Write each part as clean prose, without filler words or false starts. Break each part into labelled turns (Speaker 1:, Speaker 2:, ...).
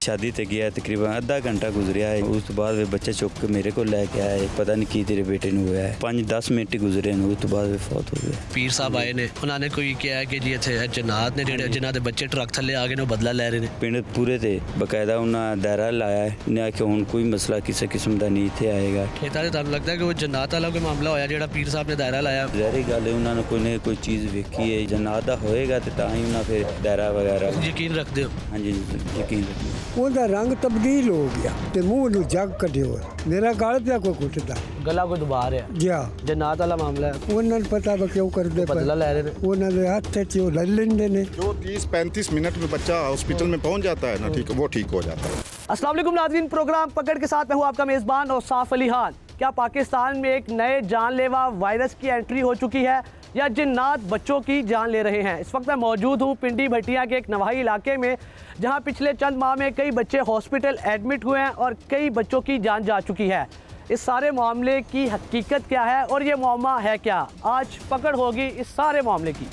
Speaker 1: शादी ते गया तकरीबन आधा घंटा गुजरिया है। उस तो बाद वे बच्चा चुक के मेरे को लैके आए, पता नहीं की तेरे बेटे ने हुआ है। 5-10 मिनट ही गुजरे ने, उस तो बाद वे फौत हो गए।
Speaker 2: पीर साहब आए ने, उन्होंने कोई किया कि जी इत्थे जन्नात ने जेहड़े जिन्हां दे बच्चे ट्रक थल्ले आ गए ने बदला लै रहे ने।
Speaker 1: पिंड पूरे ते बकायदा उन्हें दायरा लाया है, उन्हें आख्या हुण कोई मसला किसी किस्म का नहीं इत्थे आएगा।
Speaker 2: खेतां ते तुहानूं लगदा है कि वो जन्नात वाला कोई मामला होया जेहड़ा पीर साहब ने दायरा लाया?
Speaker 1: ज़ाहिर गल है उन्होंने कोई ना कोई चीज़ वेखी है, जन्नात दा होएगा तो तां ही उन्हें फिर दायरा वगैरह।
Speaker 2: यकीन रखते हो?
Speaker 1: हाँ जी यकीन रखना।
Speaker 3: ਉਹਦਾ ਰੰਗ ਤਬਦੀਲ ਹੋ ਗਿਆ ਤੇ ਮੂੰਹ ਨੂੰ ਜੱਗ ਕੱਢਿਓ। ਮੇਰਾ ਗਲ ਪਿਆ ਕੋਈ ਕੁੱਟਦਾ,
Speaker 2: गला कोई दुबा रहा है।
Speaker 3: ਗਿਆ
Speaker 2: जन्नात वाला मामला है,
Speaker 3: ਉਹਨਾਂ ਨੂੰ ਪਤਾ ਵਾ ਕਿਉਂ ਕਰਦੇ ਪਏ।
Speaker 2: बदला लै रहे ने।
Speaker 3: ਉਹਨਾਂ ਦੇ हथ 'ਚ ਉਹ ਲੈ ਲੈਂਦੇ ਨੇ।
Speaker 4: जो 30-35 मिनट में बच्चा हॉस्पिटल में पहुंच जाता है ना, ठीक वो ठीक हो जाता है।
Speaker 2: अस्सलाम वालेकुम नाज़रीन, प्रोग्राम पकड़ के साथ मैं हूँ आपका मेज़बान और साफ अली खान। क्या पाकिस्तान में एक नए जानलेवा वायरस की एंट्री हो चुकी है या जिन्नात बच्चों की जान ले रहे हैं? इस वक्त मैं मौजूद हूँ पिंडी भटिया के एक नवाही इलाके में, जहाँ पिछले चंद माह में कई बच्चे हॉस्पिटल एडमिट हुए हैं और कई बच्चों की जान जा चुकी है। इस सारे मामले की हकीकत क्या है और ये मामला है क्या, आज पकड़ होगी इस सारे मामले की।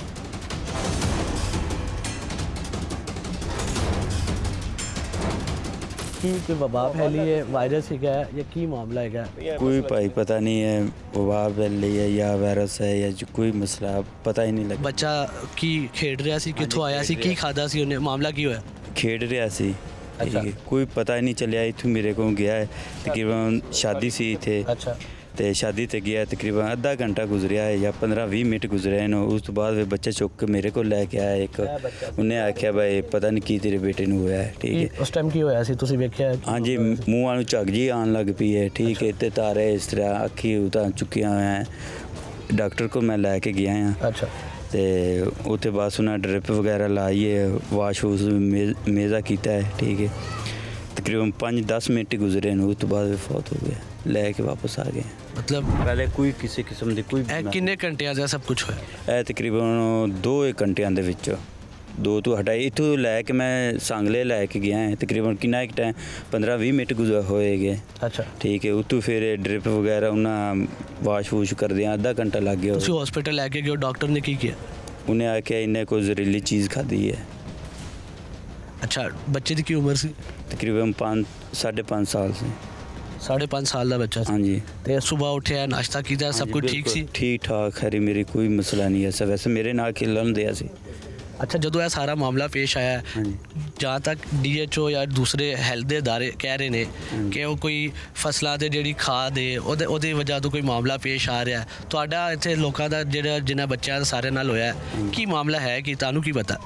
Speaker 2: की वबा फैली है, वायरस है क्या या की मामला है?
Speaker 1: कोई भाई पता नहीं है वबा फैल रही है या वायरस है या जो कोई मसला पता ही नहीं लगा।
Speaker 2: बच्चा की खेड रहा सी, कित्थों आया सी, की खादा सी उन्हें, मामला की होया?
Speaker 1: खेड रहा सी, ठीक है, कोई पता ही नहीं चलिया। इत्थों मेरे को गया है तकरीबन शादी सी इत्थे,
Speaker 2: अच्छा
Speaker 1: ते शादी ते गया तकरीबन आधा घंटा गुजरिया है या 15-20 मिनट गुजरे हैं। उस तो बाद वे बच्चा चुक के मेरे को लैके आया एक, उन्हें आख्या भाई पता नहीं की तेरे बेटे ने हुआ है, ठीक है।
Speaker 2: उस टाइम की होया सी तुसी वेख्या?
Speaker 1: हाँ जी, मूँह वालों झग जी आन लग पई है, ठीक है, ते तारे इस तरह अखी उतार चुकिया हुए हैं। डॉक्टर को मैं लैके गया हाँ,
Speaker 2: अच्छा
Speaker 1: ते उत्थे बस उन्हें ड्रिप वगैरह लाई है, वाश वूश मेज़ा किया है, ठीक है। तकरीबन 5-10 मिनट ही गुजरे हैं, उस तो बाद वे फौत हो गए, लैके वापस आ गए।
Speaker 2: मतलब
Speaker 1: पहले कोई किसी किस्म की कोई
Speaker 2: किन्ने घंटियां दा सब कुछ होया?
Speaker 1: ਇਹ ਤਕਰੀਬਨ 2 ਘੰਟਿਆਂ ਦੇ ਵਿੱਚ 2 ਤੋਂ ਹਟਾਈ ਇੱਥੋਂ ਲੈ ਕੇ ਮੈਂ ਸੰਗਲੇ ਲੈ ਕੇ ਗਿਆ ਹਾਂ। ਤਕਰੀਬਨ ਕਿੰਨਾ ਇੱਕ ਟਾਈਮ 15-20 ਮਿੰਟ ਗੁਜ਼ਰ ਹੋਏਗੇ,
Speaker 2: अच्छा
Speaker 1: ਠੀਕ ਹੈ। ਉੱਥੋਂ ਫਿਰ ਡ੍ਰਿਪ ਵਗੈਰਾ ਉਹਨਾਂ ਵਾਸ਼ ਵੂਸ਼ ਕਰਦੇ ਆ, ਅੱਧਾ ਘੰਟਾ ਲੱਗ ਗਿਆ।
Speaker 2: तुसी हॉस्पिटल लेके गए, डॉक्टर ने की किया?
Speaker 1: ਉਹਨੇ ਆਖਿਆ ਇਹਨੇ ਕੋਈ ਜ਼ਹਿਰੀਲੀ ਚੀਜ਼ ਖਾਧੀ ਹੈ।
Speaker 2: अच्छा बच्चे की उम्र सी?
Speaker 1: तकरीबन 5-5.5 साल से।
Speaker 2: 5.5 साल का बच्चा
Speaker 1: हाँ जी।
Speaker 2: ते सुबह उठे नाश्ता किया, सब कुछ ठीक सी?
Speaker 1: ठीक ठाक खैरी, मेरी कोई मसला नहीं है। वैसे मेरे नाल खेलन दिया सी।
Speaker 2: अच्छा जो यह सारा मामला पेश आया है,
Speaker 1: हाँ जी।
Speaker 2: जहाँ तक DHO या दूसरे हैल्थ के इदारे कह रहे हैं कि वो कोई फसलों के जी खाद है ਉਹਦੀ वजह तो कोई मामला पेश आ रहा है। ਤੁਹਾਡਾ ਇੱਥੇ ਲੋਕਾਂ ਦਾ ਜਿਹੜਾ ਜਿਨ੍ਹਾਂ ਬੱਚਿਆਂ ਦਾ ਸਾਰੇ ਨਾਲ ਹੋਇਆ ਕੀ ਮਾਮਲਾ ਹੈ ਕਿ ਤੁਹਾਨੂੰ ਕੀ ਪਤਾ?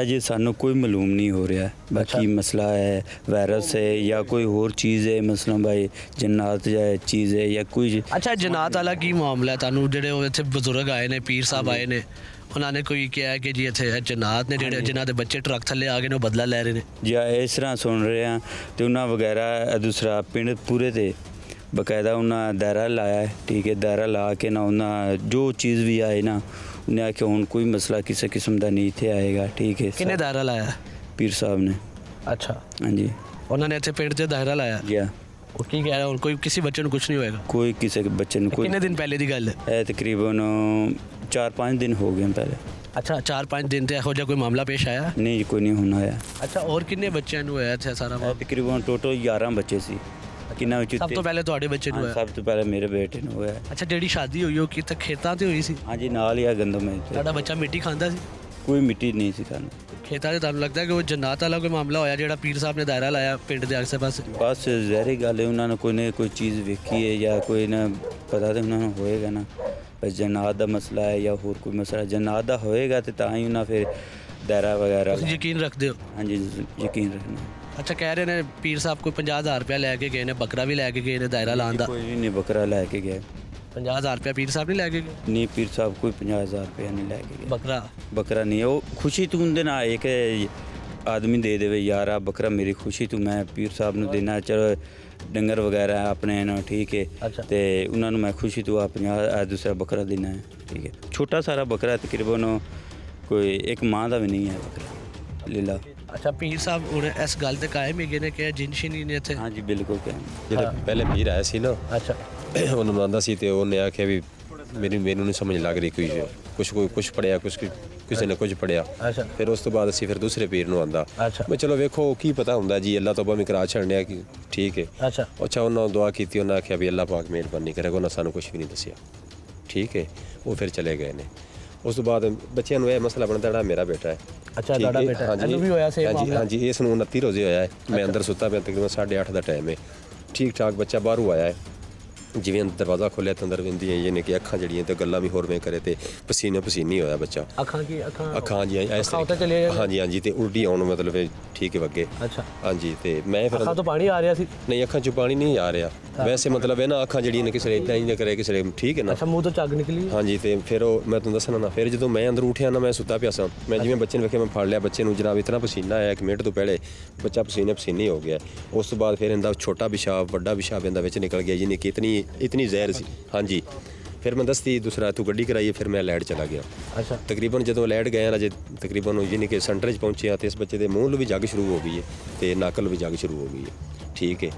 Speaker 1: जी सानू कोई मालूम नहीं हो रहा, बाकी मसला है वायरस है या कोई और चीज़ है, मसला भाई जन्नात या चीज़ है या कोई।
Speaker 2: अच्छा जन्नात वाला की मामला है? ਤੁਹਾਨੂੰ ਜਿਹੜੇ ਉਹ ਇੱਥੇ ਬਜ਼ੁਰਗ ਆਏ ਨੇ, ਪੀਰ ਸਾਹਿਬ ਆਏ ਨੇ, ਉਹਨਾਂ ਨੇ ਕੋਈ ਕਿਹਾ ਕਿ ਜੀ ਇੱਥੇ ਜन्नात ਨੇ ਜਿਹੜੇ ਜਿਨ੍ਹਾਂ ਦੇ ਬੱਚੇ ਟਰੱਕ ਥੱਲੇ ਆ ਗਏ ਨੇ ਉਹ ਬਦਲਾ ਲੈ ਰਹੇ ਨੇ?
Speaker 1: ਜੀ ਇਸ ਤਰ੍ਹਾਂ ਸੁਣ ਰਹੇ ਹਾਂ ਤੇ ਉਹਨਾਂ ਵਗੈਰਾ ਦੂਸਰਾ ਪਿੰਡ ਪੂਰੇ ਤੇ ਬਕਾਇਦਾ ਉਹਨਾਂ ਦਾਇਰਾ ਲਾਇਆ ਹੈ, ਠੀਕ ਹੈ। ਦਾਇਰਾ ਲਾ ਕੇ ਨਾ ਉਹਨਾਂ ਜੋ ਚੀਜ਼ ਵੀ ਆਏ ਨਾ ਉਹਨੇ ਆਖਿਆ ਹੁਣ ਕੋਈ ਮਸਲਾ ਕਿਸੇ ਕਿਸਮ ਦਾ ਨਹੀਂ ਇੱਥੇ ਆਏਗਾ, ਠੀਕ ਹੈ।
Speaker 2: ਕਿੰਨੇ ਦਾਇਰਾ ਲਾਇਆ?
Speaker 1: ਪੀਰ ਸਾਹਿਬ ਨੇ।
Speaker 2: ਅੱਛਾ
Speaker 1: ਹਾਂਜੀ
Speaker 2: ਉਹਨਾਂ ਨੇ ਇੱਥੇ ਪਿੰਡ 'ਚ ਦਾਇਰਾ ਲਾਇਆ?
Speaker 1: ਜੀ
Speaker 2: ਉਹ ਕੀ ਕਹਿ ਰਿਹਾ ਹੁਣ ਕੋਈ ਕਿਸੇ ਬੱਚੇ ਨੂੰ ਕੁਝ ਨਹੀਂ ਹੋਏਗਾ?
Speaker 1: ਕੋਈ ਕਿਸੇ ਬੱਚੇ ਨੂੰ ਕੋਈ।
Speaker 2: ਕਿੰਨੇ ਦਿਨ ਪਹਿਲੇ ਦੀ ਗੱਲ ਹੈ?
Speaker 1: ਇਹ ਤਕਰੀਬਨ 4-5 ਦਿਨ ਹੋ ਗਏ ਪਹਿਲੇ।
Speaker 2: ਅੱਛਾ 4-5 ਦਿਨ ਤੇ ਇਹੋ ਜਿਹਾ ਕੋਈ ਮਾਮਲਾ ਪੇਸ਼ ਆਇਆ?
Speaker 1: ਨਹੀਂ ਕੋਈ ਨਹੀਂ ਹੋਣਾ ਹੋਇਆ।
Speaker 2: ਅੱਛਾ ਹੋਰ ਕਿੰਨੇ ਬੱਚਿਆਂ ਨੂੰ ਹੋਇਆ ਇੱਥੇ ਸਾਰਾ ਮਾਮਲਾ?
Speaker 1: ਤਕਰੀਬਨ ਟੋਟਲ 11 ਬੱਚੇ ਸੀ। ਕਿੰਨਾ ਵਿੱਚ
Speaker 2: ਸਭ ਤੋਂ ਪਹਿਲੇ ਤੁਹਾਡੇ ਬੱਚੇ ਨੂੰ ਹੋਇਆ?
Speaker 1: ਸਭ ਤੋਂ ਪਹਿਲੇ ਮੇਰੇ ਬੇਟੇ ਨੂੰ ਹੋਇਆ।
Speaker 2: ਅੱਛਾ ਜਿਹੜੀ ਸ਼ਾਦੀ ਹੋਈ ਉਹ ਕਿਤੇ ਖੇਤਾਂ ਤੇ ਹੋਈ ਸੀ?
Speaker 1: ਹਾਂਜੀ ਨਾਲ ਹੀ ਆ ਗੰਦਮ ਹੈ।
Speaker 2: ਤੁਹਾਡਾ ਬੱਚਾ ਮਿੱਟੀ ਖਾਂਦਾ ਸੀ?
Speaker 1: ਕੋਈ ਮਿੱਟੀ ਨਹੀਂ ਸੀ ਖਾਣਾ।
Speaker 2: ਖੇਤਾਂ 'ਚ ਤੁਹਾਨੂੰ ਲੱਗਦਾ ਕਿ ਉਹ ਜन्नात ਵਾਲਾ ਕੋਈ ਮਾਮਲਾ ਹੋਇਆ ਜਿਹੜਾ ਪੀਰ ਸਾਹਿਬ ਨੇ ਦਾਇਰਾ ਲਾਇਆ ਪਿੰਡ ਦੇ ਆਸੇ ਪਾਸੇ?
Speaker 1: ਬਸ ਜ਼ਹਿਰੀ ਗੱਲ ਹੈ, ਉਹਨਾਂ ਨੇ ਕੋਈ ਨਾ ਕੋਈ ਚੀਜ਼ ਵੇਖੀ ਹੈ ਜਾਂ ਕੋਈ ਨਾ ਪਤਾ ਤਾਂ ਉਹਨਾਂ ਨੂੰ ਹੋਏਗਾ ਨਾ, ਬਸ ਜन्नात ਦਾ ਮਸਲਾ ਹੈ ਜਾਂ ਹੋਰ ਕੋਈ ਮਸਲਾ। जन्नात ਦਾ ਹੋਏਗਾ ਤੇ ਤਾਂ ਹੀ ਉਹਨਾਂ ਫਿਰ ਦਾਇਰਾ ਵਗੈਰਾ।
Speaker 2: ਤੁਸੀਂ ਯਕੀਨ ਰੱਖਦੇ ਹੋ?
Speaker 1: ਹਾਂਜੀ ਯਕੀਨ ਰੱਖਣਾ।
Speaker 2: ਅੱਛਾ ਕਹਿ ਰਹੇ ਨੇ ਪੀਰ ਸਾਹਿਬ ਕੋਈ 50,000 ਰੁਪਇਆ ਲੈ ਕੇ ਗਏ ਨੇ, ਬੱਕਰਾ ਵੀ ਲੈ ਕੇ ਗਏ ਨੇ ਦਾਇਰਾ ਲਾਉਣ ਦਾ?
Speaker 1: ਕੋਈ ਨਹੀਂ ਬੱਕਰਾ ਲੈ ਕੇ ਗਏ।
Speaker 2: 50,000 ਰੁਪਇਆ ਪੀਰ ਸਾਹਿਬ ਨਹੀਂ ਲੈ ਕੇ ਗਏ?
Speaker 1: ਨਹੀਂ ਪੀਰ ਸਾਹਿਬ ਕੋਈ 50,000 ਰੁਪਇਆ ਨਹੀਂ ਲੈ ਕੇ ਗਏ।
Speaker 2: ਬੱਕਰਾ
Speaker 1: ਨਹੀਂ, ਉਹ ਖੁਸ਼ੀ ਤੂੰ ਉਹਦੇ ਨਾਲ ਇੱਕ ਆਦਮੀ ਦੇ ਦੇਵੇ ਯਾਰ ਆ ਬੱਕਰਾ ਮੇਰੀ ਖੁਸ਼ੀ ਤੂੰ ਮੈਂ ਪੀਰ ਸਾਹਿਬ ਨੂੰ ਦੇਣਾ। ਚਲੋ ਡੰਗਰ ਵਗੈਰਾ ਆਪਣੇ ਨਾਲ ਠੀਕ ਹੈ, ਤੇ ਉਹਨਾਂ ਨੂੰ ਮੈਂ ਖੁਸ਼ੀ ਤੂੰ ਆ 50 ਦੂਸਰਾ ਬੱਕਰਾ ਦੇਣਾ ਹੈ, ਠੀਕ ਹੈ। ਛੋਟਾ ਸਾਰਾ ਬੱਕਰਾ ਤਕਰੀਬਨ ਕੋਈ ਇੱਕ ਮਾਂ ਦਾ ਵੀ ਨਹੀਂ ਹੈ ਬੱਕਰਾ ਲੀਲਾ।
Speaker 2: ਅੱਛਾ ਪੀਰ ਸਾਹਿਬ ਹੁਣ ਇਸ ਗੱਲ ਤੇ ਕਾਇਮ ਹੈਗੇ ਨੇ ਕਿ ਜਿਨਸ਼ਿਨੀ ਨੇ ਇੱਥੇ?
Speaker 1: ਹਾਂਜੀ ਬਿਲਕੁਲ ਕਾਇਮ।
Speaker 5: ਜਿਹੜਾ ਪਹਿਲੇ ਪੀਰ ਆਇਆ ਸੀ ਨਾ,
Speaker 2: ਅੱਛਾ
Speaker 5: ਉਹਨੂੰ ਮੰਨਦਾ ਸੀ ਤੇ ਉਹਨੇ ਆਖਿਆ ਵੀ ਮੈਨੂੰ ਨਹੀਂ ਸਮਝ ਲੱਗ ਰਹੀ, ਕੁਛ ਪੜਿਆ ਕੁਛ ਕਿਸੇ ਨੇ ਕੁਝ ਪੜਿਆ।
Speaker 2: ਅੱਛਾ
Speaker 5: ਫਿਰ ਉਸ ਤੋਂ ਬਾਅਦ ਅਸੀਂ ਫਿਰ ਦੂਸਰੇ ਪੀਰ ਨੂੰ ਆਂਦਾ।
Speaker 2: ਅੱਛਾ
Speaker 5: ਮੈਂ ਚਲੋ ਵੇਖੋ ਕੀ ਪਤਾ ਹੁੰਦਾ ਜੀ, ਅੱਲਾਹ ਤੋਂ ਬਾਅਦ ਕਰਾ ਛੱਡਿਆ ਕਿ ਠੀਕ ਹੈ।
Speaker 2: ਅੱਛਾ
Speaker 5: ਅੱਛਾ ਉਹਨਾਂ ਨੂੰ ਦੁਆ ਕੀਤੀ, ਉਹਨਾਂ ਆਖਿਆ ਵੀ ਅੱਲਾਹ ਪਾਕ ਮਿਹਰਬਾਨੀ ਕਰੇਗਾ, ਉਹਨਾਂ ਸਾਨੂੰ ਕੁਝ ਵੀ ਨਹੀਂ ਦੱਸਿਆ। ਠੀਕ ਹੈ, ਉਹ ਫਿਰ ਚਲੇ ਗਏ ਨੇ। ਉਸ ਤੋਂ ਬਾਅਦ ਬੱਚਿਆਂ ਨੂੰ ਇਹ ਮਸਲਾ ਬਣਦਾ, ਜਿਹੜਾ ਮੇਰਾ ਬੇਟਾ ਹੈ।
Speaker 2: ਅੱਛਾ
Speaker 5: ਠੀਕ
Speaker 2: ਤੁਹਾਡਾ
Speaker 5: ਹੈ,
Speaker 2: ਬੇਟਾ
Speaker 5: ਹਾਂਜੀ,
Speaker 2: ਇਹਨੂੰ ਵੀ ਹੋਇਆ ਸੇਮ
Speaker 5: ਹਾਂਜੀ
Speaker 2: ਮਾਮਲਾ?
Speaker 5: ਹਾਂਜੀ, ਇਸ ਨੂੰ 29 ਰੋਜ਼ੇ ਹੋਇਆ ਹੈ। ਮੈਂ ਅੰਦਰ ਸੁੱਤਾ ਪਿਆ, ਤਕਰੀਬਨ 8:30 ਦਾ ਟਾਈਮ ਹੈ। ਠੀਕ ਠਾਕ ਬੱਚਾ ਬਾਹਰੋਂ ਆਇਆ ਹੈ, ਜਿਵੇਂ ਦਰਵਾਜ਼ਾ ਖੋਲ੍ਹਿਆ ਤਾਂ ਅੰਦਰ ਵਿੰਦੀ ਆਈ ਨੇ ਕਿ ਅੱਖਾਂ ਜਿਹੜੀਆਂ ਤੇ ਗੱਲਾਂ ਵੀ ਹੋਰਵੇਂ ਕਰੇ ਤੇ ਪਸੀਨੇ ਹੋਇਆ ਬੱਚਾ।
Speaker 2: ਅੱਖਾਂ ਕੀ
Speaker 5: ਅੱਖਾਂ ਜੀ ਇਸ
Speaker 2: ਅੱਖਾਂ ਉੱਤੇ ਚਲੇ ਗਏ?
Speaker 5: ਹਾਂਜੀ ਹਾਂਜੀ, ਤੇ ਉਲਟੀ ਆਉਣ ਮਤਲਬ ਠੀਕ ਹੈ ਅੱਗੇ।
Speaker 2: ਅੱਛਾ
Speaker 5: ਹਾਂਜੀ, ਤੇ ਮੈਂ ਫਿਰ
Speaker 2: ਅੱਖਾਂ ਤੋਂ ਪਾਣੀ ਆ ਰਿਹਾ ਸੀ?
Speaker 5: ਨਹੀਂ, ਅੱਖਾਂ 'ਚੋਂ ਪਾਣੀ ਨਹੀਂ ਆ ਰਿਹਾ ਵੈਸੇ, ਮਤਲਬ ਇਹ ਨਾ ਅੱਖਾਂ ਜਿਹੜੀਆਂ ਨੇ ਕਿਸੇ ਇਦਾਂ ਹੀ ਨਾ ਕਰੇ ਕਿਸੇ ਠੀਕ ਹੈ ਨਾ।
Speaker 2: ਅੱਛਾ ਮੂੰਹ ਤੋਂ ਝੱਗ ਨਿਕਲੀ?
Speaker 5: ਹਾਂਜੀ, ਤੇ ਫਿਰ ਉਹ ਮੈਂ ਤੁਹਾਨੂੰ ਦੱਸਣਾ ਨਾ, ਫਿਰ ਜਦੋਂ ਮੈਂ ਅੰਦਰ ਉੱਠਿਆ ਨਾ, ਮੈਂ ਸੁੱਤਾ ਪਿਆ ਸਾਂ, ਮੈਂ ਜਿਵੇਂ ਬੱਚੇ ਨੂੰ ਵੇਖਿਆ, ਮੈਂ ਫੜ ਲਿਆ ਬੱਚੇ ਨੂੰ, ਜਨਾਬ ਇਤਨਾ ਪਸੀਨਾ ਆਇਆ ਇੱਕ ਮਿੰਟ ਤੋਂ ਪਹਿਲੇ ਬੱਚਾ ਪਸੀਨੇ ਹੋ ਗਿਆ। ਉਸ ਤੋਂ ਬਾਅਦ ਫਿਰ ਇਹਦਾ ਛੋਟਾ ਪਿਸ਼ਾਬ ਵੱਡਾ ਪਿਸ਼ਾਬ ਇਹਦਾ ਵਿੱਚ ਨਿਕਲ ਗਿਆ, ਜਿਹਨੇ ਕਿ ਇਤਨੀ ਜ਼ਹਿਰ ਸੀ। ਹਾਂਜੀ, ਫਿਰ ਮੈਂ ਦੱਸਤੀ ਦੂਸਰਾ ਤੂੰ ਗੱਡੀ ਕਰਾਈਏ, ਫਿਰ ਮੈਂ ਲਾਈਟ ਚਲਾ ਗਿਆ।
Speaker 2: ਅੱਛਾ
Speaker 5: ਤਕਰੀਬਨ ਜਦੋਂ ਲਾਈਟ ਗਿਆ ਅਜੇ ਤਕਰੀਬਨ ਯਾਨੀ ਕਿ ਸੈਂਟਰ 'ਚ ਪਹੁੰਚਿਆ ਤੇ ਇਸ ਬੱਚੇ ਦੇ ਮੂੰਹ ਨੂੰ ਵੀ ਜੱਗ ਸ਼ੁਰੂ ਹੋ ਗਈ ਹੈ ਤੇ ਨੱਕ ਨੂੰ ਵੀ ਜੱਗ ਸ਼ੁਰੂ ਹੋ ਗਈ ਹੈ। ਠੀਕ ਹੈ,